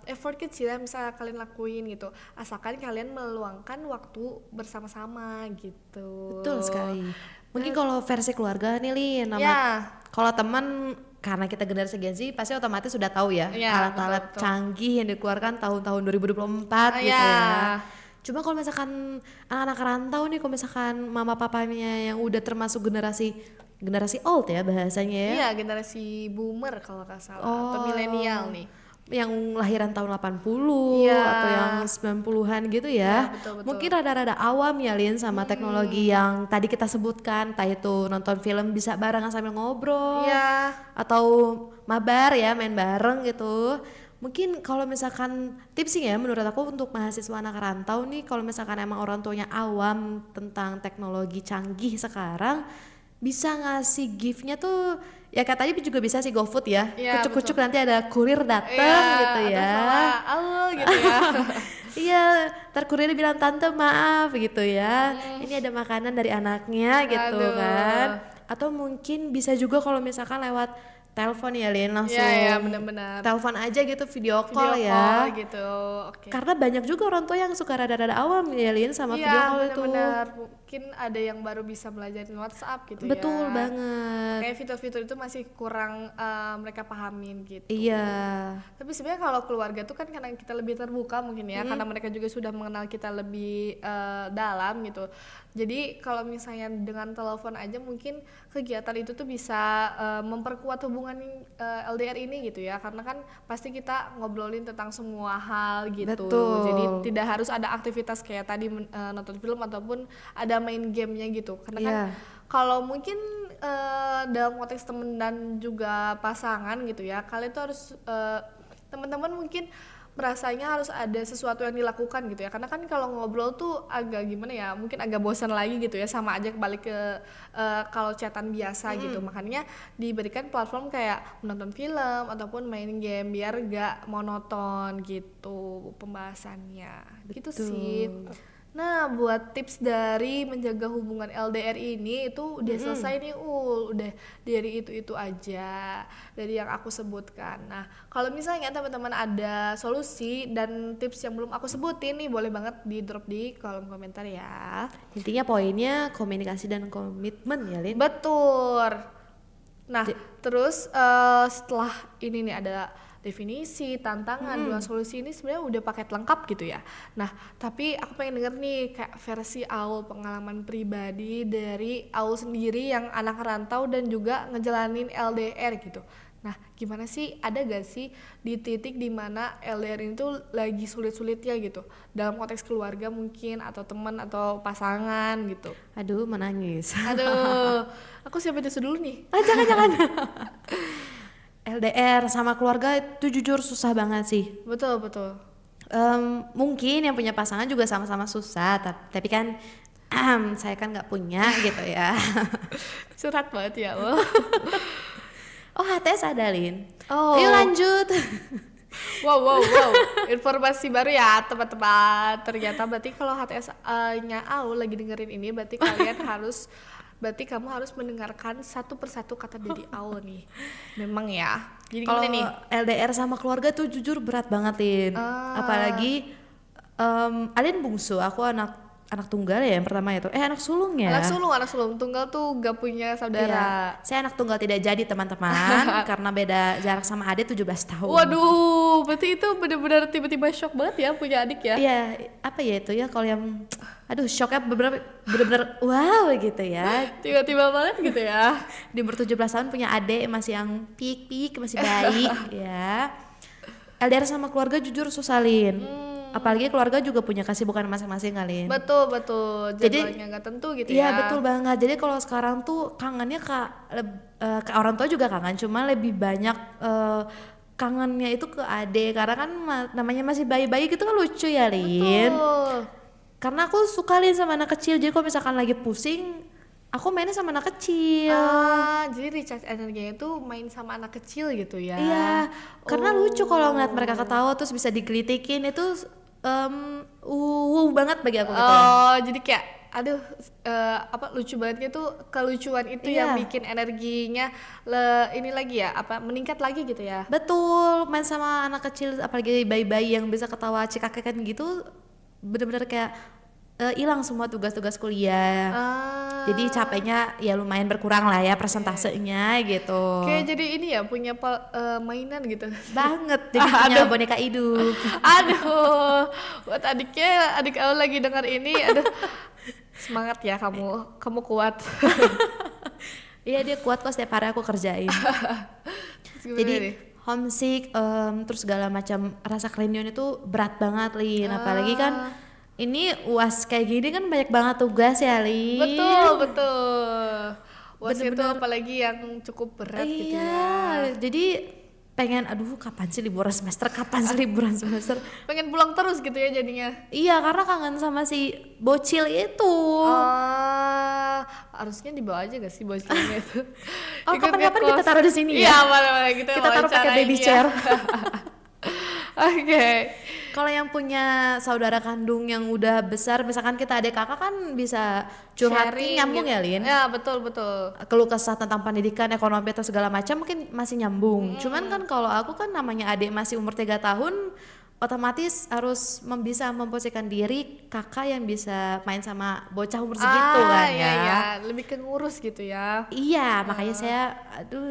effort kecil yang bisa kalian lakuin gitu. Asalkan kalian meluangkan waktu bersama-sama gitu. Betul sekali. Mungkin kalau versi keluarga nih Lin, Ya. kalau teman karena kita generasi Gen Z pasti otomatis sudah tahu ya Iya, alat-alat betul-betul. canggih yang dikeluarkan tahun-tahun 2024 gitu Iya. ya. Cuma kalau misalkan anak-anak rantau nih, kalau misalkan mama papanya yang udah termasuk generasi old ya bahasanya ya, Iya, generasi boomer kalau nggak salah atau milenial nih. yang lahiran tahun 80 Iya. atau yang 90-an gitu ya. Iya, betul-betul. Mungkin rada-rada awam ya Lin sama teknologi yang tadi kita sebutkan, entah itu nonton film bisa barengan sambil ngobrol Iya. atau mabar ya, main bareng gitu. Mungkin kalau misalkan tipsnya ya menurut aku untuk mahasiswa anak rantau nih, kalau misalkan emang orang tuanya awam tentang teknologi canggih sekarang, bisa ngasih gift-nya tuh ya kayak tadi juga bisa sih GoFood ya. Iya, Kucuk-kucuk nanti ada kurir dateng Iya, gitu atau ya. sama Alul gitu ya. Iya, ntar kurir bilang tante maaf gitu ya. Ini ada makanan dari anaknya gitu Aduh. kan. Atau mungkin bisa juga kalau misalkan lewat telepon ya Lin, langsung Iya, benar-benar. telepon aja gitu, video Video call ya. call gitu. Oke. Karena banyak juga orang tua yang suka rada-rada awam ya Lin sama video Iya, call itu. benar-benar. Mungkin ada yang baru bisa belajarin WhatsApp gitu ya. Betul banget. Kayak fitur-fitur itu masih kurang mereka pahamin gitu. Iya. Tapi sebenarnya kalau keluarga tuh kan karena kita lebih terbuka mungkin ya, karena mereka juga sudah mengenal kita lebih dalam gitu. Jadi kalau misalnya dengan telepon aja mungkin kegiatan itu tuh bisa memperkuat hubungan LDR ini gitu ya, karena kan pasti kita ngobrolin tentang semua hal gitu. Betul. Jadi tidak harus ada aktivitas kayak tadi nonton film ataupun ada main gamenya gitu. Karena kan Iya. kalau mungkin dalam konteks temen dan juga pasangan gitu ya, kalian tuh harus teman-teman mungkin merasanya harus ada sesuatu yang dilakukan gitu ya, karena kan kalau ngobrol tuh agak gimana ya, mungkin agak bosan lagi gitu ya, sama aja kembali ke kalau chatan biasa gitu. Makanya diberikan platform kayak menonton film ataupun main game biar gak monoton gitu pembahasannya gitu sih. Nah, buat tips dari menjaga hubungan LDR ini itu udah selesai nih udah dari itu aja dari yang aku sebutkan. Nah, kalau misalnya teman-teman ada solusi dan tips yang belum aku sebutin nih, boleh banget di drop di kolom komentar ya. Intinya poinnya komunikasi dan komitmen ya Lin. Betul. Nah, terus setelah ini nih ada definisi, tantangan, dua solusi ini sebenarnya udah paket lengkap gitu ya. Nah, tapi aku pengen denger nih kayak versi Aul, pengalaman pribadi dari Aul sendiri yang anak rantau dan juga ngejalanin LDR gitu. Nah, gimana sih, ada gak sih di titik dimana LDR ini tuh lagi sulit-sulitnya gitu, dalam konteks keluarga mungkin, atau teman atau pasangan gitu. Aduh, menangis. Aduh, aku siapin tisu dulu nih. Jangan. LDR sama keluarga itu jujur susah banget sih. Betul, betul. Mungkin yang punya pasangan juga sama-sama susah, tapi kan saya kan nggak punya gitu ya. Curhat banget ya lo. Oh, HTS ada, Lin. Oh. Ayo lanjut. Wow. Informasi baru ya teman-teman. Ternyata berarti kalau HTS-nya Aul lagi dengerin ini, berarti kamu harus mendengarkan satu persatu kata dari Aul nih. Memang ya. Jadi Kalau gimana nih? LDR sama keluarga tuh jujur berat banget, Lin. Apalagi Alin bungsu, aku anak tunggal ya yang pertama itu. Anak sulung ya. Anak sulung. Tunggal tuh gak punya saudara. Iya. Saya anak tunggal tidak jadi, teman-teman. Karena beda jarak sama adik 17 tahun. Waduh, berarti itu benar-benar tiba-tiba shock banget ya punya adik ya. Iya, apa ya itu ya kalau yang shocknya bener-bener wow gitu ya. Tiba-tiba banget gitu ya. Di umur 17 tahun punya adik masih yang pik masih bayi ya. LDR sama keluarga jujur susalin. Apalagi keluarga juga punya kesibukan masing-masing kali. Betul. Jadwalnya nggak tentu gitu ya. Iya betul banget. Jadi kalau sekarang tuh kangennya ke orang tua juga kangen, cuma lebih banyak kangennya itu ke adik karena kan namanya masih bayi-bayi gitu kan lucu ya, Lin. Betul. Karena aku suka, Lin, sama anak kecil. Jadi kalau misalkan lagi pusing, aku mainnya sama anak kecil. Jadi recharge energinya itu main sama anak kecil gitu ya. Iya, karena lucu kalau ngeliat mereka ketawa terus bisa digelitikin itu banget bagi aku gitu. Jadi kayak lucu bangetnya tuh kelucuan itu yang bikin energinya ini lagi ya, meningkat lagi gitu ya. Betul, main sama anak kecil apalagi bayi-bayi yang bisa ketawa cikakekan gitu bener-bener kayak hilang semua tugas-tugas kuliah. Jadi capeknya ya lumayan berkurang lah ya persentasenya gitu. Kayak jadi ini ya punya mainan gitu. Banget, jadi punya boneka hidup. Aduh, buat adik aku lagi dengar ini, semangat ya kamu kuat. Iya dia kuat kok, setiap hari aku kerjain. Jadi homesick, terus segala macam rasa kerinduan itu berat banget, Lin. Apalagi kan ini UAS kayak gini kan banyak banget tugas ya, Lin. Betul. UAS itu apalagi yang cukup berat gitu ya. Iya, jadi pengen kapan sih liburan semester? Pengen pulang terus gitu ya jadinya. Iya, karena kangen sama si bocil itu. Harusnya dibawa aja gak sih bocilnya itu? Kapan-kapan kita taruh di sini ya. Iya, mana kita taruh pakai baby chair. Oke. Kalau yang punya saudara kandung yang udah besar, misalkan kita adik kakak kan bisa curhat, nyambung gitu. Ya, Lin? Ya, betul. Keluh kesah tentang pendidikan, ekonomi atau segala macam mungkin masih nyambung. Cuman kan kalau aku kan namanya adik masih umur 3 tahun, otomatis harus bisa memposisikan diri kakak yang bisa main sama bocah umur segitu kan ya. Iya, lebih ke ngurus gitu ya. Iya, makanya saya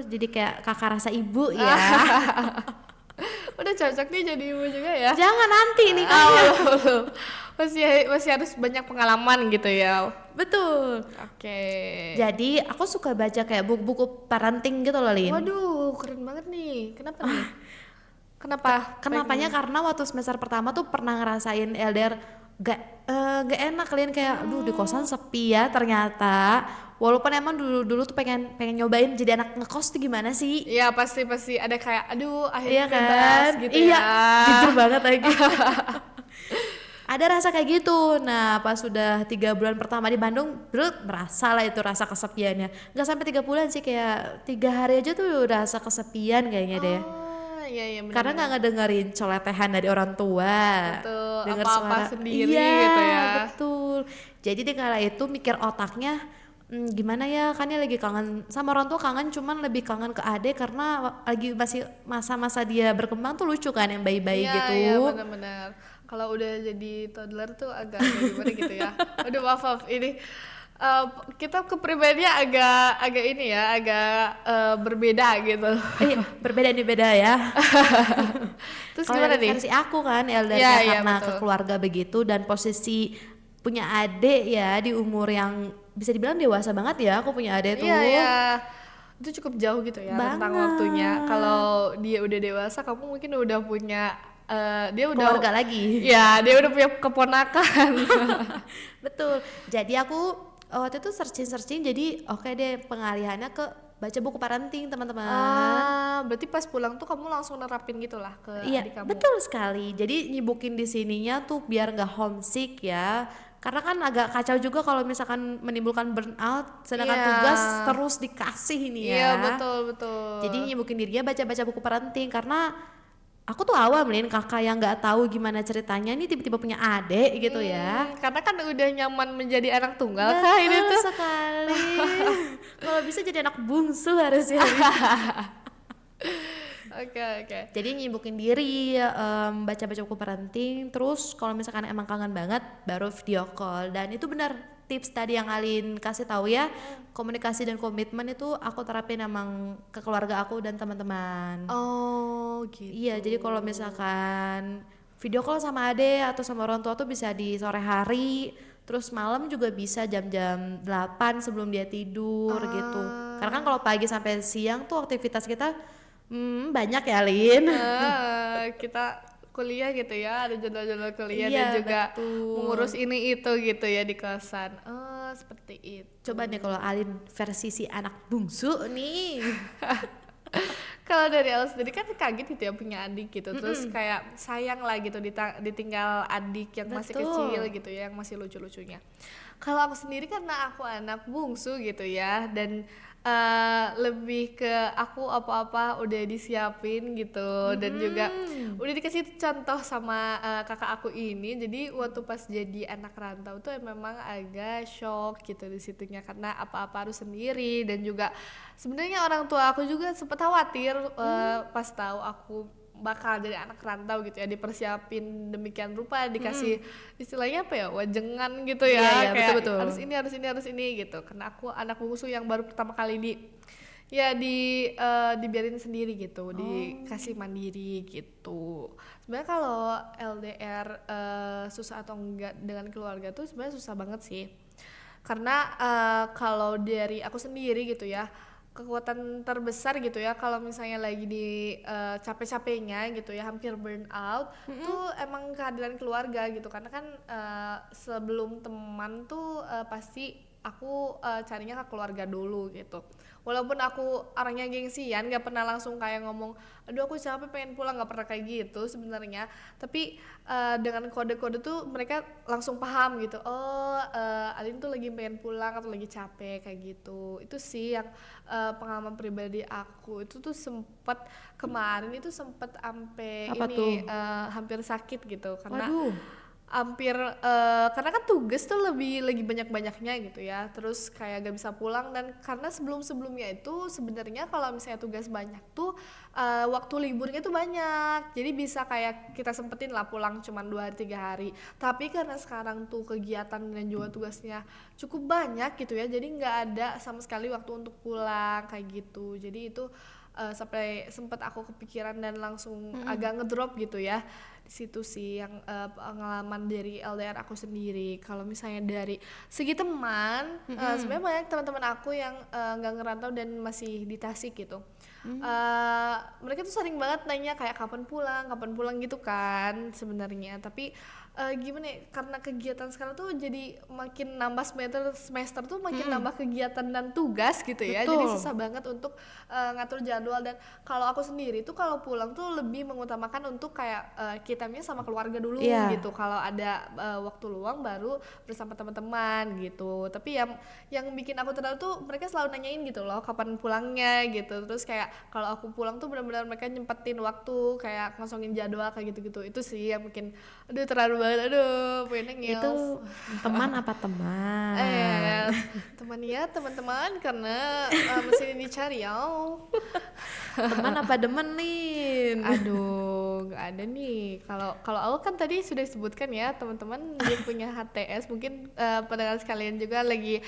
jadi kayak kakak rasa ibu ya. Udah cocok nih jadi ibu juga ya. Jangan nanti nih masih harus banyak pengalaman gitu ya. Betul. Oke. Jadi aku suka baca kayak buku-buku parenting gitu loh, Lin. Waduh, keren banget nih. Kenapa nih? Kenapanya? Karena waktu semester pertama tuh pernah ngerasain LDR gak enak, Lin, kayak di kosan sepi ya ternyata. Walaupun emang dulu tuh pengen nyobain jadi anak ngekos tuh gimana sih? Iya, pasti ada kayak akhirnya kan? bebas gitu iya, ya. Jujur banget lagi. Ada rasa kayak gitu. Nah, pas sudah 3 bulan pertama di Bandung, merasa lah itu rasa kesepiannya. Gak sampai 3 bulan sih, kayak 3 hari aja tuh udah rasa kesepian kayaknya deh. Iya, bener. Karena nggak ngedengerin coletehan dari orang tua. Betul, denger apa-apa suara sendiri gitu ya. Betul. Jadi di kala itu mikir otaknya, gimana ya, kan dia lagi kangen sama orang tua, kangen cuman lebih kangen ke adek karena lagi masih masa-masa dia berkembang tuh lucu kan yang bayi-bayi gitu. Iya, benar-benar. Kalau udah jadi toddler tuh agak gimana gitu ya. Maaf ini eh, kita kepribadiannya agak ini ya, agak berbeda gitu. Berbeda nih beda ya. Terus Kalau gimana dari nih? versi aku kan Iya, LDR-nya iya karena ke betul. keluarga begitu dan posisi punya adik ya di umur yang bisa dibilang dewasa banget ya, aku punya adik Iya ya, tuh itu cukup jauh gitu ya rentang waktunya. banget Kalau dia udah dewasa, kamu mungkin udah punya, dia udah, keluarga lagi. ya dia udah punya keponakan. Betul. Jadi aku waktu itu searching-searching jadi oke deh pengalihannya ke baca buku parenting teman-teman. Berarti pas pulang tuh kamu langsung nerapin gitu lah ke Iya, adik kamu. betul sekali. Jadi nyibukin di sininya tuh biar nggak homesick ya. Karena kan agak kacau juga kalau misalkan menimbulkan burnout, sedangkan Iya, tugas terus dikasih ini iya ya. betul betul. Jadi nyibukin dirinya baca-baca buku parenting karena aku tuh awam Lin, kakak yang nggak tahu gimana ceritanya ini tiba-tiba punya adik gitu ya. Karena kan udah nyaman menjadi anak tunggal kah ini Betul tuh. sekali. Kalau bisa jadi anak bungsu harusnya. Oke oke. Jadi nyibukin diri, baca-baca buku parenting, terus kalau misalkan emang kangen banget baru video call. Dan itu benar tips tadi yang Alin kasih tahu ya, komunikasi dan komitmen itu aku terapin emang ke keluarga aku dan teman-teman. Oh gitu. Iya, jadi kalau misalkan video call sama ade atau sama orang tua tuh bisa di sore hari, terus malam juga bisa jam-jam 8 sebelum dia tidur gitu. Karena kan kalau pagi sampai siang tuh aktivitas kita banyak ya Lin. Kita kuliah gitu ya, ada jadwal-jadwal kuliah dan Iya juga betul. mengurus ini itu gitu ya di kosan. Seperti itu. Coba nih kalau Alin versi si anak bungsu nih. Kalau dari Ella sendiri kan kaget gitu ya punya adik gitu, terus kayak sayang lah gitu ditinggal adik yang masih Betul. kecil gitu ya, yang masih lucu-lucunya. Kalau aku sendiri karena aku anak bungsu gitu ya, dan lebih ke aku apa-apa udah disiapin gitu, dan juga udah dikasih contoh sama kakak aku ini, jadi waktu pas jadi anak rantau tuh memang agak shock gitu di situnya karena apa-apa harus sendiri, dan juga sebenarnya orang tua aku juga sempat khawatir pas tahu aku bakal jadi anak rantau gitu ya, dipersiapin demikian rupa, dikasih istilahnya apa ya, wajengan gitu Iya ya, iya kayak betul-betul. harus ini gitu, karena aku anak bungsu yang baru pertama kali dibiarin sendiri gitu, dikasih mandiri gitu. Sebenarnya kalau LDR susah atau enggak dengan keluarga tuh sebenarnya susah banget sih, karena kalau dari aku sendiri gitu ya, kekuatan terbesar gitu ya kalau misalnya lagi di capek-capeknya gitu ya, hampir burn out, tuh emang kehadiran keluarga gitu, karena kan sebelum teman tuh pasti aku carinya ke keluarga dulu gitu. Walaupun aku orangnya gengsian, nggak pernah langsung kayak ngomong, aduh aku capek pengen pulang, nggak pernah kayak gitu sebenarnya. Tapi dengan kode-kode tuh mereka langsung paham gitu. Oh, Alin tuh lagi pengen pulang atau lagi capek kayak gitu. Itu sih yang pengalaman pribadi aku. Itu tuh kemarin itu sempet ampe Apa tuh? ini hampir sakit gitu karena Waduh. hampir karena kan tugas tuh lagi banyak-banyaknya gitu ya, terus kayak gak bisa pulang, dan karena sebelumnya itu sebenarnya kalau misalnya tugas banyak tuh waktu liburnya tuh banyak, jadi bisa kayak kita sempetin lah pulang cuma 2 hari 3 hari, tapi karena sekarang tuh kegiatan dan juga tugasnya cukup banyak gitu ya, jadi nggak ada sama sekali waktu untuk pulang kayak gitu, jadi itu sampai sempet aku kepikiran dan langsung agak ngedrop gitu ya. Di situ sih yang pengalaman dari LDR aku sendiri. Kalau misalnya dari segi teman, sebenarnya banyak teman-teman aku yang nggak ngerantau dan masih di Tasik gitu. Mereka tuh sering banget nanya kayak kapan pulang gitu kan sebenarnya. Tapi gimana ya, karena kegiatan sekarang tuh jadi makin nambah semester tuh makin nambah kegiatan dan tugas gitu ya, jadi Betul. susah banget untuk ngatur jadwal. Dan kalau aku sendiri tuh kalau pulang tuh lebih mengutamakan untuk kayak kitanya sama keluarga dulu Iya. gitu, kalau ada waktu luang baru bersama teman-teman gitu. Tapi yang bikin aku terlalu tuh mereka selalu nanyain gitu loh kapan pulangnya gitu, terus kayak kalau aku pulang tuh benar-benar mereka nyempetin waktu kayak ngosongin jadwal kayak gitu-gitu. Itu sih yang bikin aduh terlalu banget, aduh pengen nangis. Itu teman apa teman? Teman ya teman-teman, karena masih dicari ya. Teman apa demen Lin? Aduh, nggak ada nih. Kalau kalau aku kan tadi sudah disebutkan ya teman-teman dia punya HTS. Mungkin pendengar sekalian juga lagi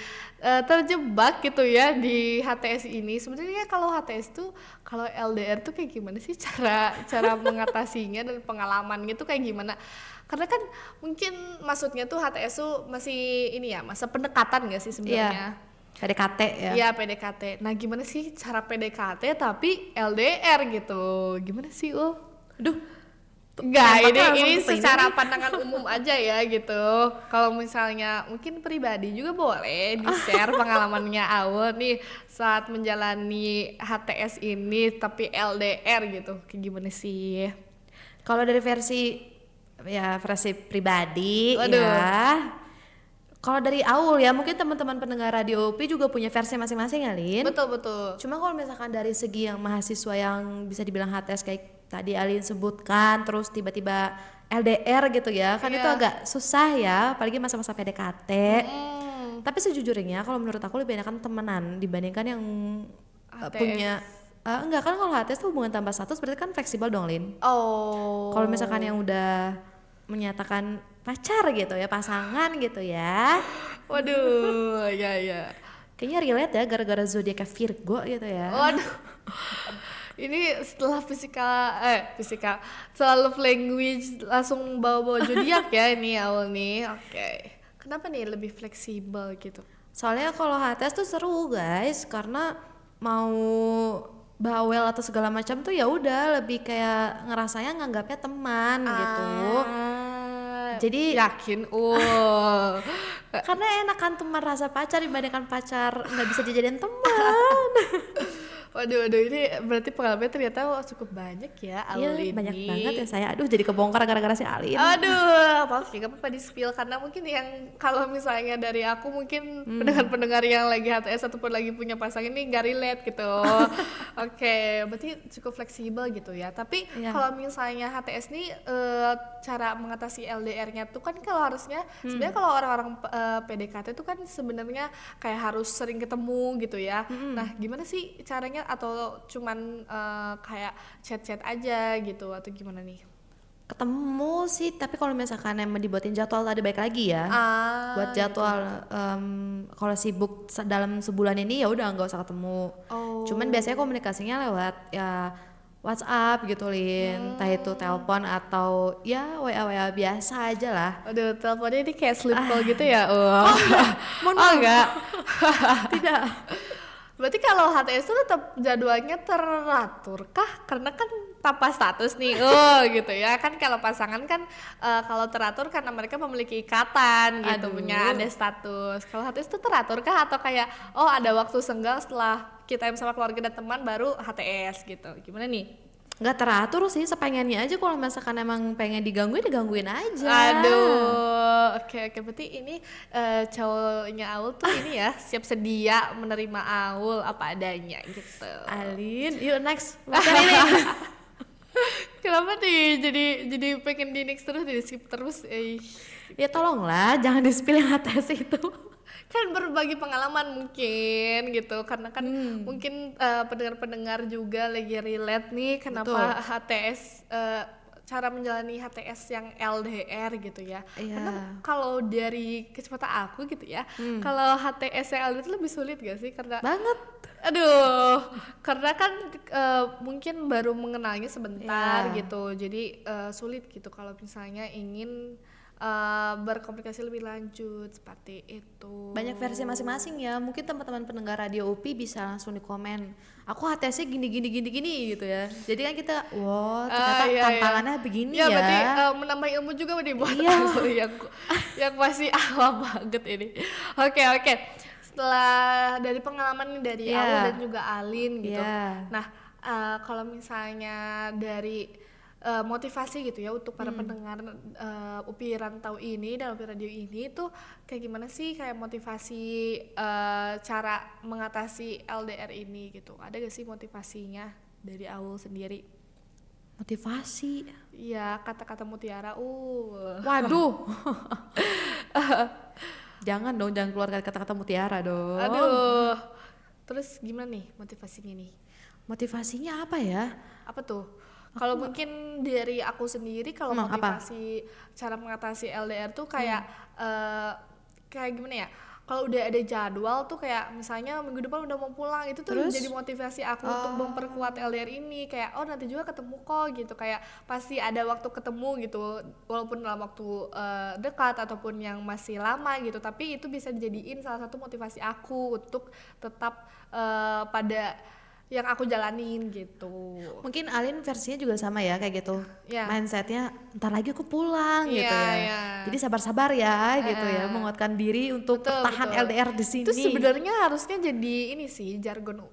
terjebak gitu ya di HTS ini. Sebenarnya kalau HTS tuh, kalau LDR tuh kayak gimana sih cara cara mengatasinya dan pengalamannya tuh kayak gimana? Karena kan mungkin maksudnya tuh HTS tuh masih ini ya masa pendekatan gak sih Iya, sebenarnya? PDKT ya. Iya PDKT. Nah gimana sih cara PDKT tapi LDR gitu? Gimana sih Aduh, Enggak, nembaknya ini langsung ke sini secara nih. pandangan umum aja ya gitu. Kalau misalnya mungkin pribadi juga boleh di-share pengalamannya Aul nih saat menjalani HTS ini tapi LDR gitu. Kayak gimana sih? Kalau dari versi pribadi Waduh, ya. Kalau dari Aul ya, mungkin teman-teman pendengar radio UPI juga punya versi masing-masing ya, Lin. betul. Cuma kalau misalkan dari segi yang mahasiswa yang bisa dibilang HTS kayak tadi Alin sebutkan, terus tiba-tiba LDR gitu ya, kan itu Iya. agak susah ya, apalagi masa-masa PDKT. Mm-mm. Tapi sejujurnya kalau menurut aku lebih enakan temenan dibandingkan yang punya HTS. enggak kan kalau HTS tuh hubungan tanpa status berarti kan fleksibel dong, Lin. Oh. Kalau misalkan yang udah menyatakan pacar gitu ya, pasangan gitu ya. Waduh, ya. Kayaknya relate ya gara-gara zodiaknya Virgo gitu ya. Waduh. Ini setelah fisika setelah love language langsung bawa-bawa zodiak ya ini awal nih. Oke. Kenapa nih lebih fleksibel gitu? Soalnya kalau HTS tuh seru guys karena mau bawel atau segala macam tuh ya udah lebih kayak ngerasanya nganggapnya teman gitu. Jadi Yakin? karena enakan teman rasa pacar dibandingkan pacar nggak bisa dijadiin teman. Waduh, ini berarti pengalamannya ternyata cukup banyak ya Iya Aul banyak ini. banget ya saya. Aduh jadi kebongkar gara-gara si Alin. Aduh, maaf ya, gak apa-apa di-spill karena mungkin yang kalau misalnya dari aku mungkin pendengar-pendengar yang lagi HTS ataupun lagi punya pasangan ini gak relate gitu. Oke, berarti cukup fleksibel gitu ya. Tapi Iya. kalau misalnya HTS nih cara mengatasi LDR-nya tuh kan kalau harusnya sebenarnya kalau orang-orang PDKT tuh kan sebenarnya kayak harus sering ketemu gitu ya. Nah, gimana sih caranya atau cuman kayak chat-chat aja gitu atau gimana nih? Ketemu sih tapi kalau misalkan emang dibuatin jadwal tadi baik lagi ya buat Gitu. jadwal kalau sibuk dalam sebulan ini ya udah nggak usah ketemu. Oh. Cuman biasanya komunikasinya lewat ya WhatsApp gitu Lin, entah itu telepon atau ya WA biasa aja lah. Aduh, teleponnya ini kayak sleep call gitu ya? Oh, Mohon oh maaf. enggak. Tidak. Berarti kalau HTS itu tetap jadwalnya teratur kah? Karena kan tanpa status nih, gitu ya. Kan kalau pasangan kan kalau teratur karena mereka memiliki ikatan gitu, punya Aduh. ada status. Kalau HTS itu teratur kah atau kayak oh ada waktu senggang setelah kita sama keluarga dan teman baru HTS gitu? Gimana nih? Nggak teratur sih sepengennya aja kalau misalkan emang pengen digangguin aja. Aduh, oke berarti ini cowoknya Aul tuh ini ya siap sedia menerima Aul apa adanya gitu. Alin, yuk next. Bukan ini. Kenapa nih jadi pengen di next terus di skip terus? Ya tolonglah jangan di-spill yang HTS itu. Kan berbagi pengalaman mungkin gitu karena kan mungkin pendengar-pendengar juga lagi relate nih kenapa Betul. HTS cara menjalani HTS yang LDR gitu ya. Iya. Karena kalau dari kacamata aku gitu ya, kalau HTS yang LDR itu lebih sulit gak sih karena Banget. aduh, karena kan mungkin baru mengenalnya sebentar Iya. gitu. Jadi sulit gitu kalau misalnya ingin berkomunikasi lebih lanjut seperti itu. Banyak versi masing-masing ya. Mungkin teman-teman pendengar radio UPI bisa langsung di komen. Aku HTS-nya gini gitu ya. Jadi kan kita, wow ternyata Iya. tantangannya begini Ya, ya. berarti menambah ilmu juga nih buat Iya. aku yang masih awam banget ini. Oke. Setelah dari pengalaman nih dari Iya. Aul dan juga Alin gitu. Iya. Nah, kalau misalnya dari motivasi gitu ya untuk para pendengar UPI Rantau ini dan UPI Radio ini tuh kayak gimana sih kayak motivasi cara mengatasi LDR ini gitu. Ada gak sih motivasinya dari Aul sendiri? Motivasi. Iya, kata-kata mutiara. Waduh. Jangan keluarkan kata-kata mutiara dong. Aduh. Terus gimana nih motivasinya nih? Motivasinya apa ya? Apa tuh? Kalau mungkin dari aku sendiri kalau Apa? motivasi cara mengatasi LDR tuh kayak gimana ya? Kalau udah ada jadwal tuh kayak misalnya minggu depan udah mau pulang itu tuh jadi Terus? motivasi aku untuk Oh, memperkuat LDR ini kayak oh nanti juga ketemu kok gitu kayak pasti ada waktu ketemu gitu walaupun dalam waktu dekat ataupun yang masih lama gitu tapi itu bisa dijadiin salah satu motivasi aku untuk tetap pada yang aku jalanin gitu. mungkin Alin versinya juga sama ya kayak gitu. Ya, Mindsetnya ntar lagi aku pulang iya, gitu ya. iya. Jadi sabar-sabar ya gitu ya, Eh, menguatkan diri untuk betul, bertahan betul. LDR di Itu sini. sebenarnya harusnya jadi ini sih jargon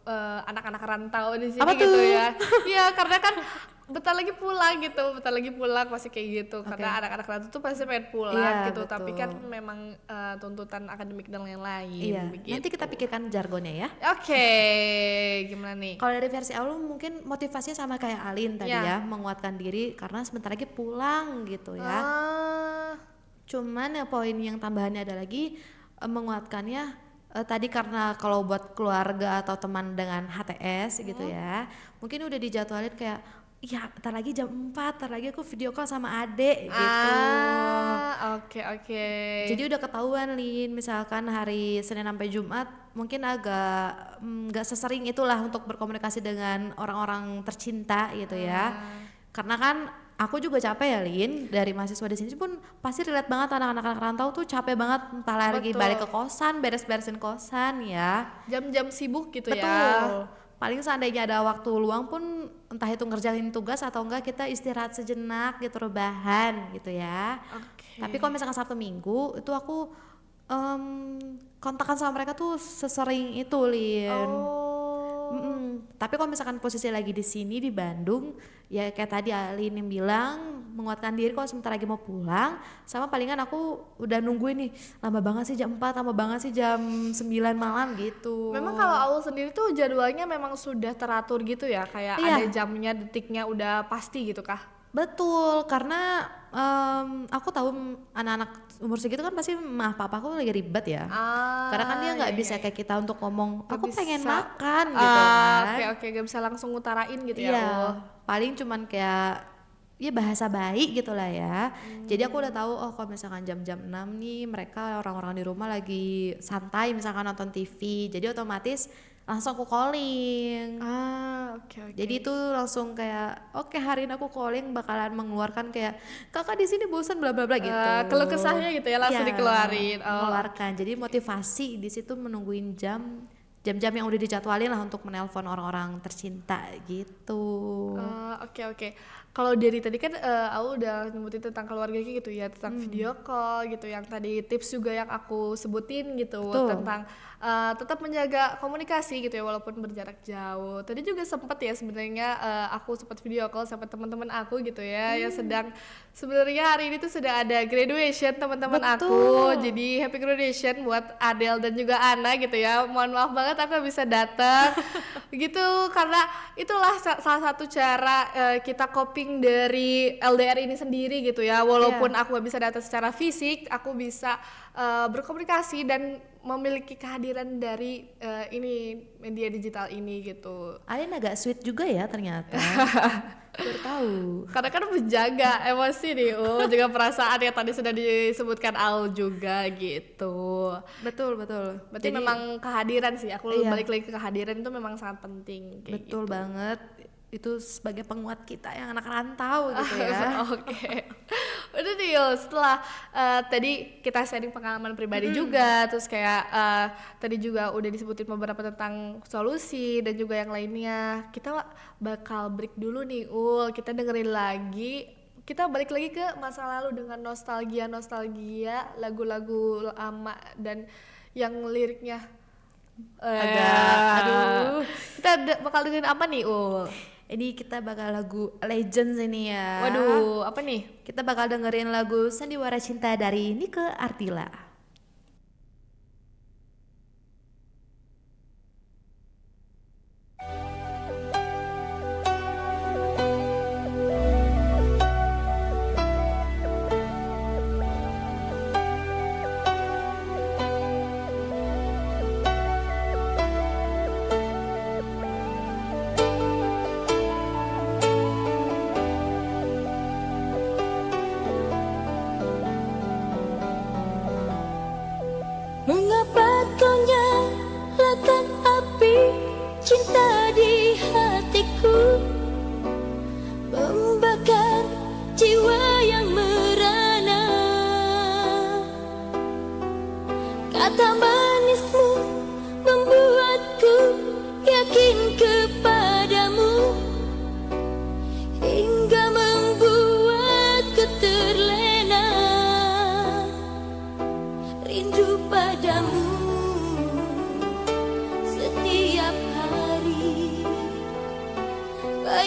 anak-anak rantau di Apa sini gitu tuh? ya. Iya, karena kan bentar lagi pulang gitu, bentar lagi pulang pasti kayak gitu. Oke. Karena anak-anak rantau tuh pasti pengen pulang Iya gitu, tapi kan betul. memang tuntutan akademik dan Iya. lain-lain Nanti kita begitu. pikirkan jargonnya ya. Oke, gimana nih? Kalau dari versi Alu mungkin motivasinya sama kayak Alin tadi Ya. ya, menguatkan diri karena sebentar lagi pulang gitu ya. Ah, Cuman ya poin yang tambahannya ada lagi menguatkannya tadi karena kalau buat keluarga atau teman dengan HTS gitu ya, mungkin udah dijadwalin kayak ya ntar lagi jam 4, ntar lagi aku video call sama adek gitu. oke, oke. Jadi udah ketahuan Lin, misalkan hari Senin sampai Jumat mungkin agak nggak sesering itulah untuk berkomunikasi dengan orang-orang tercinta gitu ya. Karena kan aku juga capek ya Lin, dari mahasiswa di sini pun pasti relate banget anak-anak rantau tuh capek banget entah lagi balik ke Betul. kosan, beres-beresin kosan ya. Jam-jam sibuk gitu ya. Betul. Paling seandainya ada waktu luang pun entah itu ngerjain tugas atau enggak kita istirahat sejenak gitu rebahan gitu ya. Tapi kalau Oke. misalkan Sabtu Minggu itu aku em, kontakan sama mereka tuh sesering itu Lin. Oh. Tapi kalau misalkan posisi lagi di sini di Bandung, ya kayak tadi Alin yang bilang menguatkan diri kalau sebentar lagi mau pulang, sama palingan aku udah nungguin nih, lama banget sih jam 4, lama banget sih jam 9 malam gitu. Memang kalau Aul sendiri tuh jadwalnya memang sudah teratur gitu ya, kayak ada Iya, jamnya, detiknya udah pasti gitu kah? betul, karena aku tahu anak-anak umur segitu kan pasti mah papa aku lagi ribet ya. Karena kan dia Iya, nggak iya, bisa iya. kayak kita untuk ngomong, Gak aku pengen bisa. makan gitu kan. Oke, oke, gak bisa langsung ngutarain gitu ya, Ul. Iya, paling cuman kayak ya bahasa baik gitu lah ya. Jadi aku udah tahu oh kalau misalkan jam-jam 6 nih mereka orang-orang di rumah lagi santai misalkan nonton TV. Jadi otomatis langsung aku calling. Oke, oke. Jadi itu langsung kayak oke hari ini aku calling bakalan mengeluarkan kayak kakak di sini bosan bla bla bla gitu. Keluh kesahnya gitu ya langsung Iya, dikeluarin. Oh, mengeluarkan. Jadi motivasi di situ menungguin jam-jam yang udah dijadwalin lah untuk menelpon orang-orang tercinta gitu. Oke, oke. Kalau dari tadi kan aku udah nyebutin tentang keluarga gitu ya, tentang video call gitu, yang tadi tips juga yang aku sebutin gitu Betul. tentang tetap menjaga komunikasi gitu ya walaupun berjarak jauh. Tadi juga sempet ya sebenarnya aku sempat video call sama teman-teman aku gitu ya, yang sedang sebenarnya hari ini tuh sudah ada graduation teman-teman aku. Betul. Jadi happy graduation buat Adele dan juga Ana gitu ya. Mohon maaf banget aku nggak bisa datang gitu karena itulah salah satu cara kita coping dari LDR ini sendiri gitu ya. Walaupun Iya. aku gak bisa datang secara fisik, aku bisa berkomunikasi dan memiliki kehadiran dari ini media digital ini gitu. Alin agak sweet juga ya ternyata. Baru tahu. Karena kan menjaga emosi nih, juga perasaan yang tadi sudah disebutkan Al juga gitu. Betul, betul. Berarti Jadi memang kehadiran sih, aku iya, balik lagi ke kehadiran itu memang sangat penting kayak betul gitu. banget. Itu sebagai penguat kita yang anak rantau gitu ya. Oke, udah nih Yul, setelah tadi kita sharing pengalaman pribadi juga, terus kayak tadi juga udah disebutin beberapa tentang solusi dan juga yang lainnya. Kita bakal break dulu nih Ul, kita dengerin lagi, kita balik lagi ke masa lalu dengan nostalgia lagu-lagu lama dan yang liriknya Agak aduh. kita bakal dengerin apa nih Ul? Ini kita bakal lagu Legends ini ya. Waduh, apa nih? Kita bakal dengerin lagu Sandiwara Cinta dari Nike Ardila.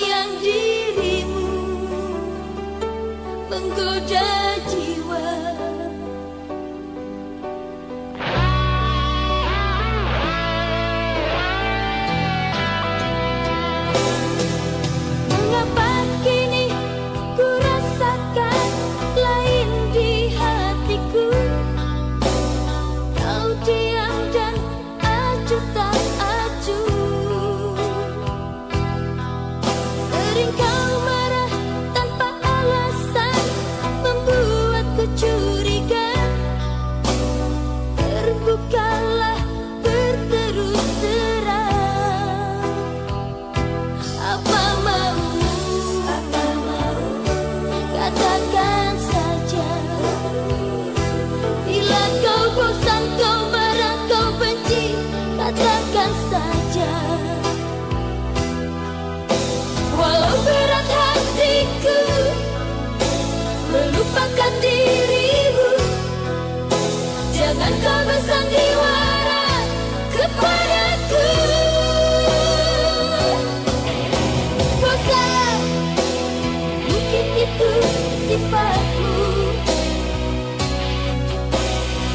sayang dirimu menggoda jiwa. Mengapa kini ku rasakan lain di hatiku? Kau diam dan acuh tak acuh. Sering kau marah tanpa alasan, membuatku curiga. Terbukalah berterus terang. Apa maumu? Katakan saja. Bila kau bosan, kau marah, kau benci, katakan saja. Walau berat hatiku melupakan dirimu, jangan kau bersandiwara kepadaku. Bosan, mungkin itu sifatmu.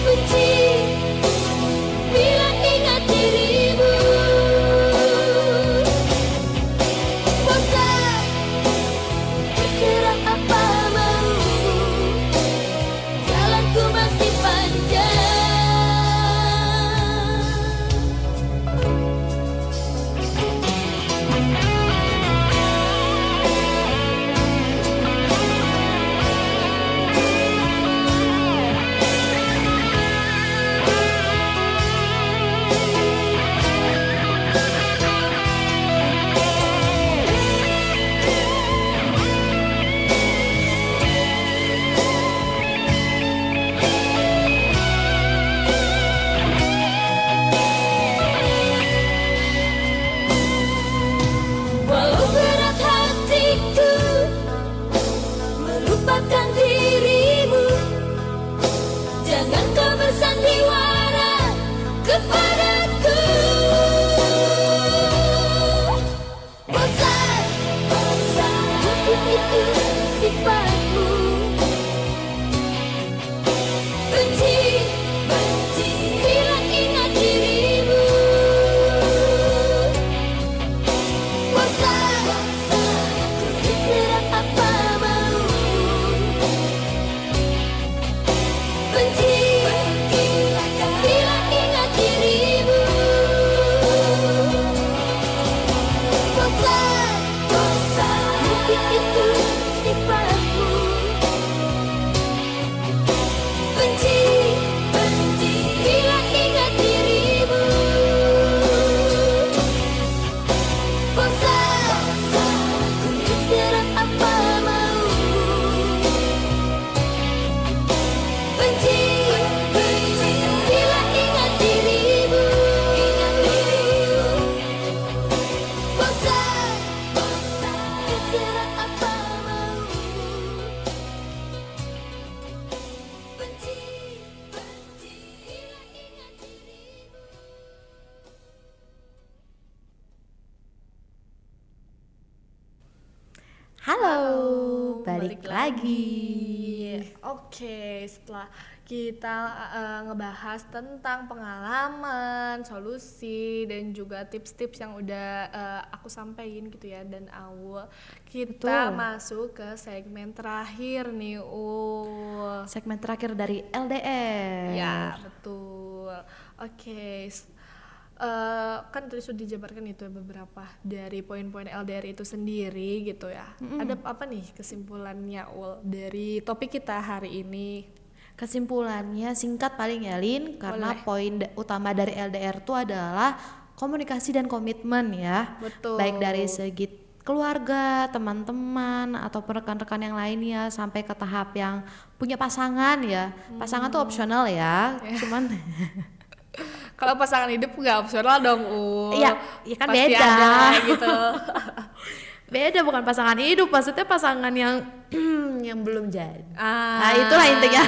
Benci bila ingat dirimu. Bosan, terserah apa maumu, jalanku masih panjang. Walau berat hatiku melupakan dirimu, jangan kau bersandiwara kepadaku. Bosan, mungkin itu sifatmu. Benci bila ingat dirimu. Bosan, terserah apa maumu. Benci bila ingat dirimu. Bosan, mungkin itu sifatmu. Benci bila ingat dirimu. Bosan, terserah apa maumu. Benci bila ingat dirimu. Bosan, terserah apa maumu. Benci bila ingat dirimu. Halo, balik lagi. Oke, setelah kita ngebahas tentang pengalaman, solusi, dan juga tips-tips yang udah aku sampaikan gitu ya, dan Aul, kita Betul. masuk ke segmen terakhir nih, Segmen terakhir dari LDR. Ya, betul. Oke, kan tadi sudah dijabarkan itu beberapa dari poin-poin LDR itu sendiri gitu ya. Ada apa nih kesimpulannya Ul dari topik kita hari ini? Kesimpulannya singkat paling ya Lin, karena Boleh. poin utama dari LDR itu adalah komunikasi dan komitmen ya. Betul. Baik dari segi keluarga, teman-teman, atau rekan-rekan yang lainnya sampai ke tahap yang punya pasangan ya. Pasangan tuh opsional ya, cuman Kalau pasangan hidup nggak opsional dong Ul. Iya, ya kan Pasti beda. ada gitu. beda, bukan pasangan hidup, maksudnya pasangan yang yang belum jadi. Nah, itulah intinya.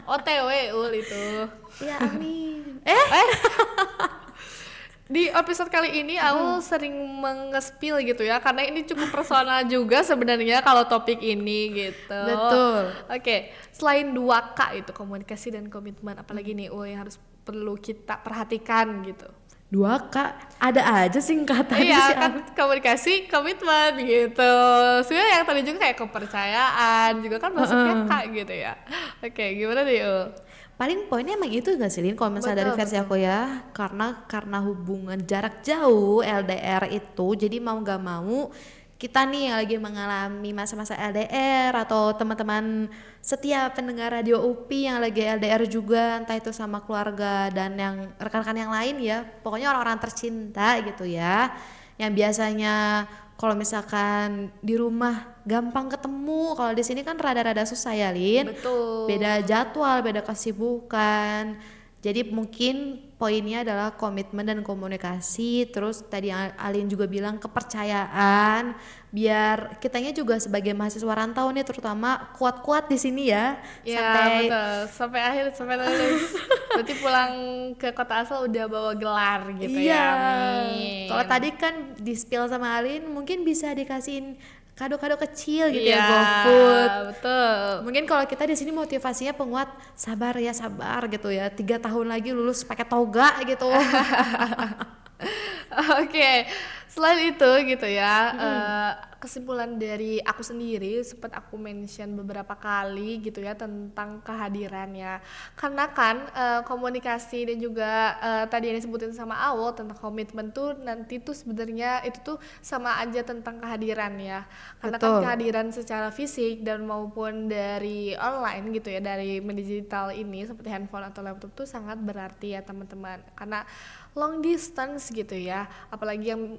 OTW Ul itu. Ya amin. Di episode kali ini aku sering mengespil gitu ya, karena ini cukup personal juga sebenarnya kalau topik ini gitu. Betul. Oke, selain 2K itu komunikasi dan komitmen, apalagi nih yang harus perlu kita perhatikan gitu. 2K ada aja singkatannya Iya sih. kan, komunikasi, komitmen gitu. Sebenarnya yang tadi juga kayak kepercayaan juga kan masuknya K gitu ya. Oke, gimana nih Paling poinnya emang itu gak sih Lin, kalau misalnya dari Betul, versi betul. aku ya, karena hubungan jarak jauh LDR itu, jadi mau gak mau kita nih yang lagi mengalami masa-masa LDR atau teman-teman setiap pendengar radio UPI yang lagi LDR juga, entah itu sama keluarga dan yang rekan-rekan yang lain ya, pokoknya orang-orang tercinta gitu ya, yang biasanya kalau misalkan di rumah gampang ketemu, kalau di sini kan rada-rada susah ya Lin. Betul. Beda jadwal, beda kesibukan. Jadi mungkin poinnya adalah komitmen dan komunikasi. Terus tadi Alin juga bilang kepercayaan, biar kitanya juga sebagai mahasiswa rantau nih terutama kuat-kuat di sini ya. Ya Sampai betul, sampai akhir, sampai lulus. Berarti pulang ke kota asal udah bawa gelar gitu ya. iya. Amin. Kalau tadi kan di spill sama Alin, mungkin bisa dikasihin kado-kado kecil gitu ya, Iya, GoFood. betul. Mungkin kalau kita di sini motivasinya penguat, sabar ya sabar gitu ya, 3 tahun lagi lulus pakai toga gitu. Oke, selain itu gitu ya, kesimpulan dari aku sendiri sempat aku mention beberapa kali gitu ya tentang kehadirannya. Karena kan komunikasi dan juga tadi yang disebutin sama Awol tentang komitmen tuh nanti tuh sebenarnya itu tuh sama aja tentang kehadiran ya. Karena kan Betul. kehadiran secara fisik dan maupun dari online gitu ya, dari media digital ini seperti handphone atau laptop tuh sangat berarti ya teman-teman. Karena long distance gitu ya, apalagi yang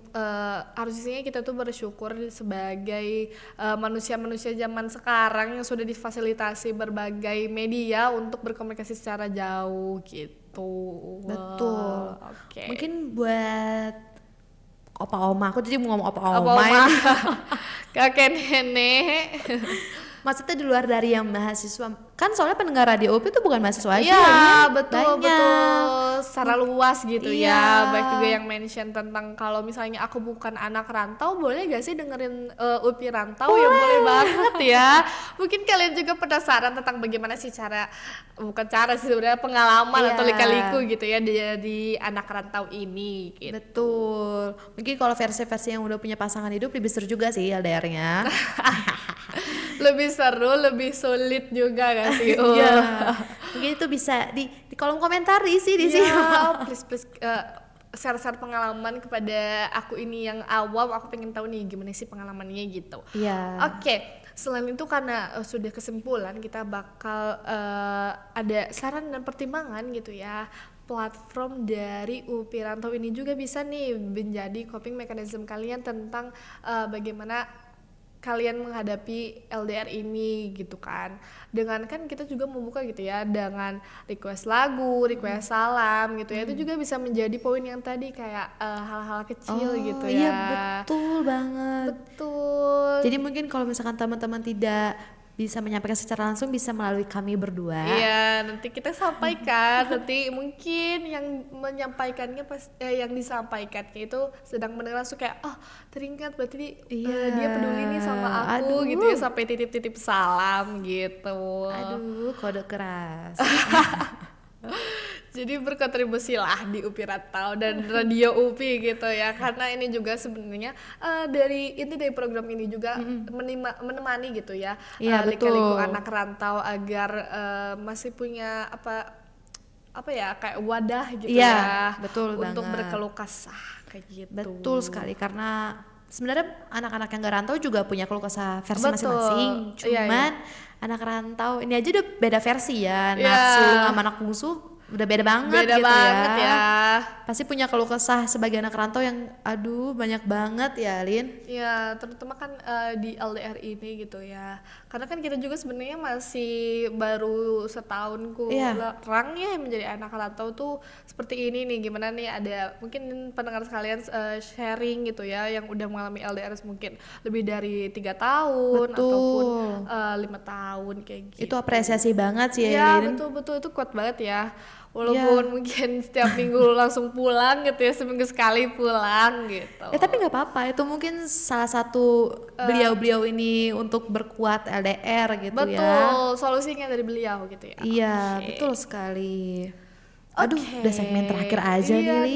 harusnya kita tuh bersyukur sebagai manusia-manusia zaman sekarang yang sudah difasilitasi berbagai media untuk berkomunikasi secara jauh gitu. Betul. Oke. Mungkin buat opa oma, aku jadi mau ngomong opa Apa oma oma? ini. Kakek nenek. Maksudnya di luar dari yang mahasiswa, kan soalnya pendengar radio UP itu bukan mahasiswa aja Iya, ya, betul banyak. betul. Secara luas gitu Iya. ya. Baik juga yang mention tentang kalau misalnya aku bukan anak rantau, boleh gak sih dengerin UPI Rantau? Ya boleh banget ya. Mungkin kalian juga penasaran tentang bagaimana sih bukan cara sih sebenarnya pengalaman Iya. atau lika-liku gitu ya di anak rantau ini gitu. Betul. Mungkin kalau versi-versi yang udah punya pasangan hidup lebih seru juga sih LDR-nya. Lebih seru, lebih sulit juga gak sih? Iya. Mungkin itu bisa di kolom komentar isi di sini. Iya, please share-share pengalaman kepada aku ini yang awam. Aku pengen tahu nih gimana sih pengalamannya gitu. Iya. Oke, selain itu karena sudah kesimpulan kita bakal ada saran dan pertimbangan gitu ya. Platform dari UPI Rantau ini juga bisa nih menjadi coping mechanism kalian tentang bagaimana kalian menghadapi LDR ini gitu kan. Dengan kan kita juga membuka gitu ya dengan request lagu, request salam gitu ya. Itu juga bisa menjadi poin yang tadi kayak hal-hal kecil gitu ya. Iya betul banget. Betul. Jadi mungkin kalau misalkan teman-teman tidak bisa menyampaikan secara langsung bisa melalui kami berdua. Iya, nanti kita sampaikan. Nanti mungkin yang menyampaikannya yang disampaikannya itu sedang mendengar langsung kayak teringat berarti dia peduli nih sama aku gitu ya, sampai titip-titip salam gitu. Aduh, kode keras. Jadi berkontribusilah di UPI Rantau dan Radio UPI gitu ya, karena ini juga sebenarnya dari program ini juga menemani gitu ya, Iya, lika-liku betul. anak rantau agar masih punya apa ya kayak wadah gitu Iya, ya betul untuk banget. berkeluh kesah kayak gitu. Betul sekali, karena sebenarnya anak-anak yang gak rantau juga punya keluh kesah versi Betul. masing-masing. Iya, Cuman anak rantau ini aja udah beda versi ya. Iya. Nafsu sama anak bungsu udah beda banget Beda gitu banget ya. ya. Pasti punya keluh kesah sebagai anak rantau yang aduh banyak banget ya, Lin. Ya, terutama kan di LDR ini gitu ya. Karena kan kita juga sebenarnya masih baru setahun Iya. kurang ya menjadi anak rantau tuh seperti ini nih. Gimana nih ada mungkin pendengar sekalian sharing gitu ya yang udah mengalami LDR mungkin lebih dari 3 tahun Betul. ataupun 5 tahun kayak gitu. Itu apresiasi banget sih Ya, ya, Lin. betul itu kuat banget ya. Walaupun mungkin setiap minggu langsung pulang gitu ya, seminggu sekali pulang gitu. Tapi nggak apa-apa, itu mungkin salah satu beliau-beliau ini untuk berkuat LDR gitu ya. Betul, solusinya dari beliau gitu ya. Iya, Oke. betul sekali. Aduh, Oke. udah segmen terakhir aja Iya nih,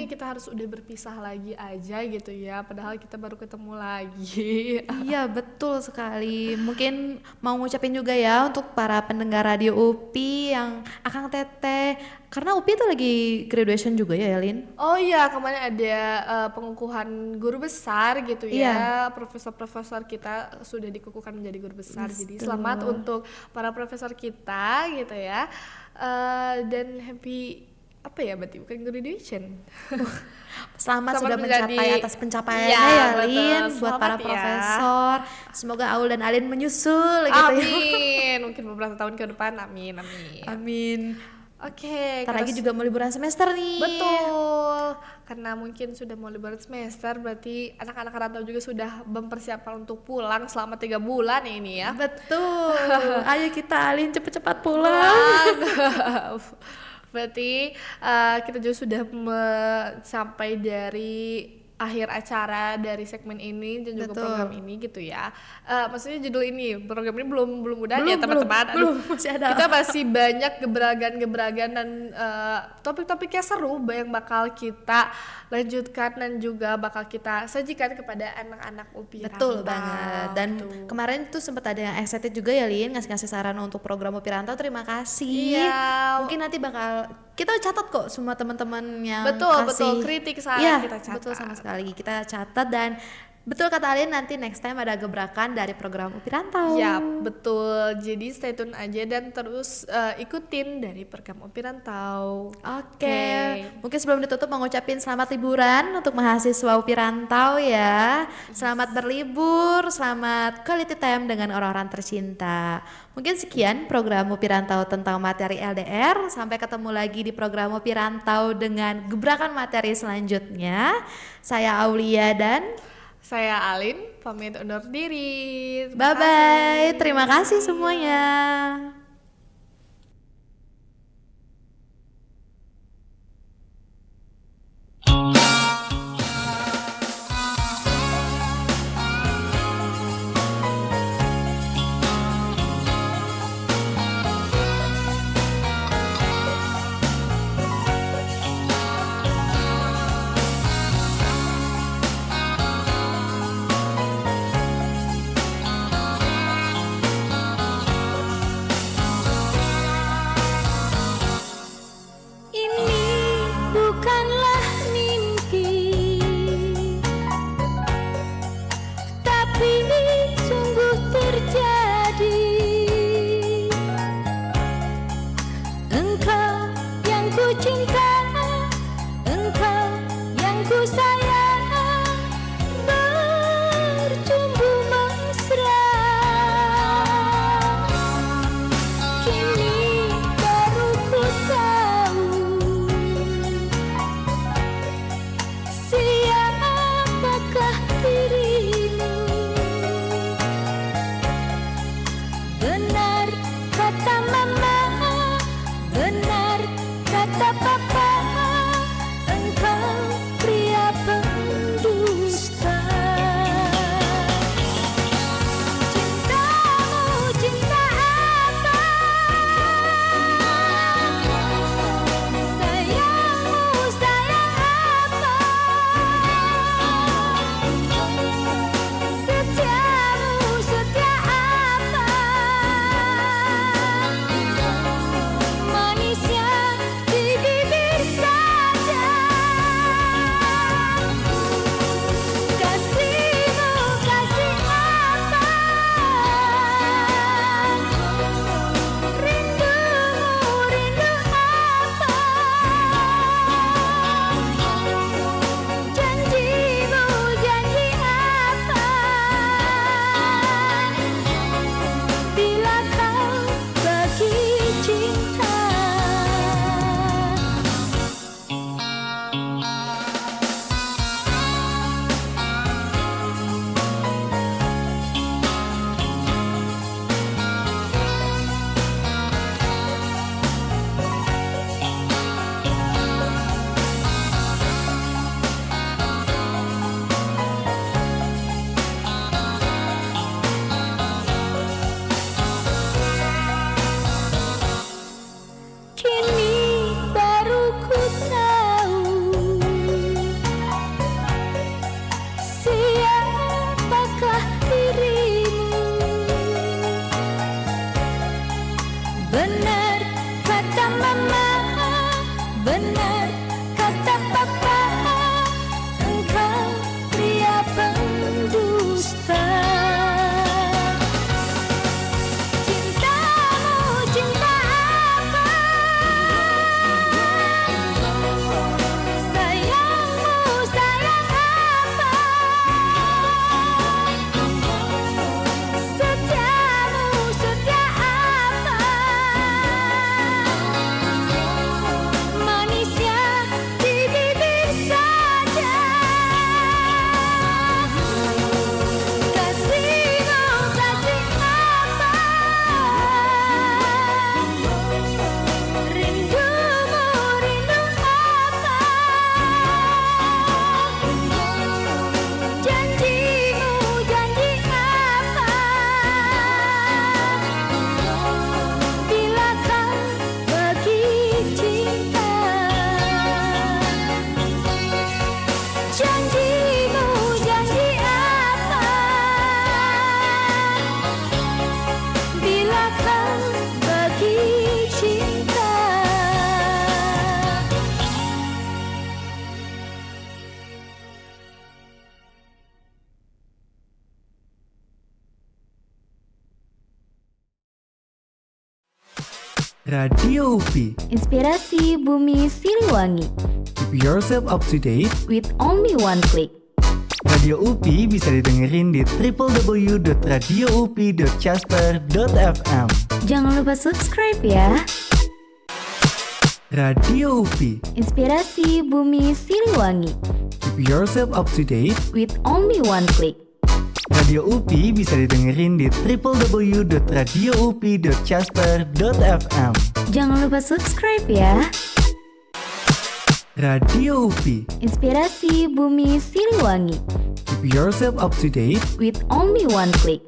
Lin. kita harus udah berpisah lagi aja gitu ya, padahal kita baru ketemu lagi. Iya, betul sekali. Mungkin mau ngucapin juga ya untuk para pendengar Radio UPI yang Akang Teteh, karena UPI itu lagi graduation juga ya, Lin? Oh iya, kemarin ada pengukuhan guru besar gitu ya. Profesor-profesor kita sudah dikukuhkan menjadi guru besar. Jadi selamat untuk para profesor kita gitu ya. Dan happy apa ya berarti bukan graduation. Selamat Selamat sudah menjadi- mencapai atas pencapaiannya Iya, ya, betul. Lin, buat Selamat para ya. profesor. Semoga Aul dan Alin menyusul gitu ya. Amin. Mungkin beberapa tahun ke depan. Amin, amin. Amin. Oke, Ntar karena lagi juga mau liburan semester nih. betul, karena mungkin sudah mau liburan semester, berarti anak-anak rantau juga sudah mempersiapkan untuk pulang selama 3 bulan ini ya. Betul. Ayo kita Alin cepet-cepat pulang. Berarti kita juga sudah sampai dari akhir acara dari segmen ini dan juga Betul. program ini gitu ya. Maksudnya judul ini, program ini belum udah ya teman-teman. Aduh, belum, masih ada. kita masih banyak gebragan-gebragan dan topik-topik yang seru yang bakal kita lanjutkan dan juga bakal kita sajikan kepada anak-anak UPI Betul Rantau, banget. Dan gitu. kemarin tuh sempat ada yang excited juga ya, Lin, ngasih saran untuk program UPI Rantau. Terima kasih. Iya. Mungkin nanti bakal kita catat kok semua teman-teman yang Betul, kasih. kritik saran Iya, kita catat. betul sama sekali. Kita catat dan betul kata Alin, nanti next time ada gebrakan dari program UPI Rantau. Ya, betul. Jadi stay tune aja dan terus ikutin dari program UPI Rantau. Oke, mungkin sebelum ditutup mau ngucapin selamat liburan untuk mahasiswa UPI Rantau ya. Selamat berlibur, selamat quality time dengan orang-orang tercinta. Mungkin sekian program UPI Rantau tentang materi LDR. Sampai ketemu lagi di program UPI Rantau dengan gebrakan materi selanjutnya. Saya Aulia dan Saya Alin, pamit undur diri. Terima bye-bye. kasih. Terima kasih semuanya. Radio UPI. Inspirasi Bumi Siliwangi. Keep yourself up to date. With only one click. Radio UPI bisa didengerin di www.radioupi.casper.fm. Jangan lupa subscribe ya. Radio UPI. Inspirasi Bumi Siliwangi. Keep yourself up to date. With only one click. Radio UPI bisa didengerin di www.radioupi.casper.fm. Jangan lupa subscribe ya. Radio UPI. Inspirasi Bumi Siliwangi. Keep yourself up to date. With only one click.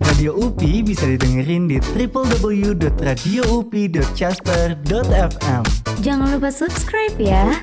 Radio UPI bisa didengerin di www.radioupi.casper.fm. Jangan lupa subscribe ya.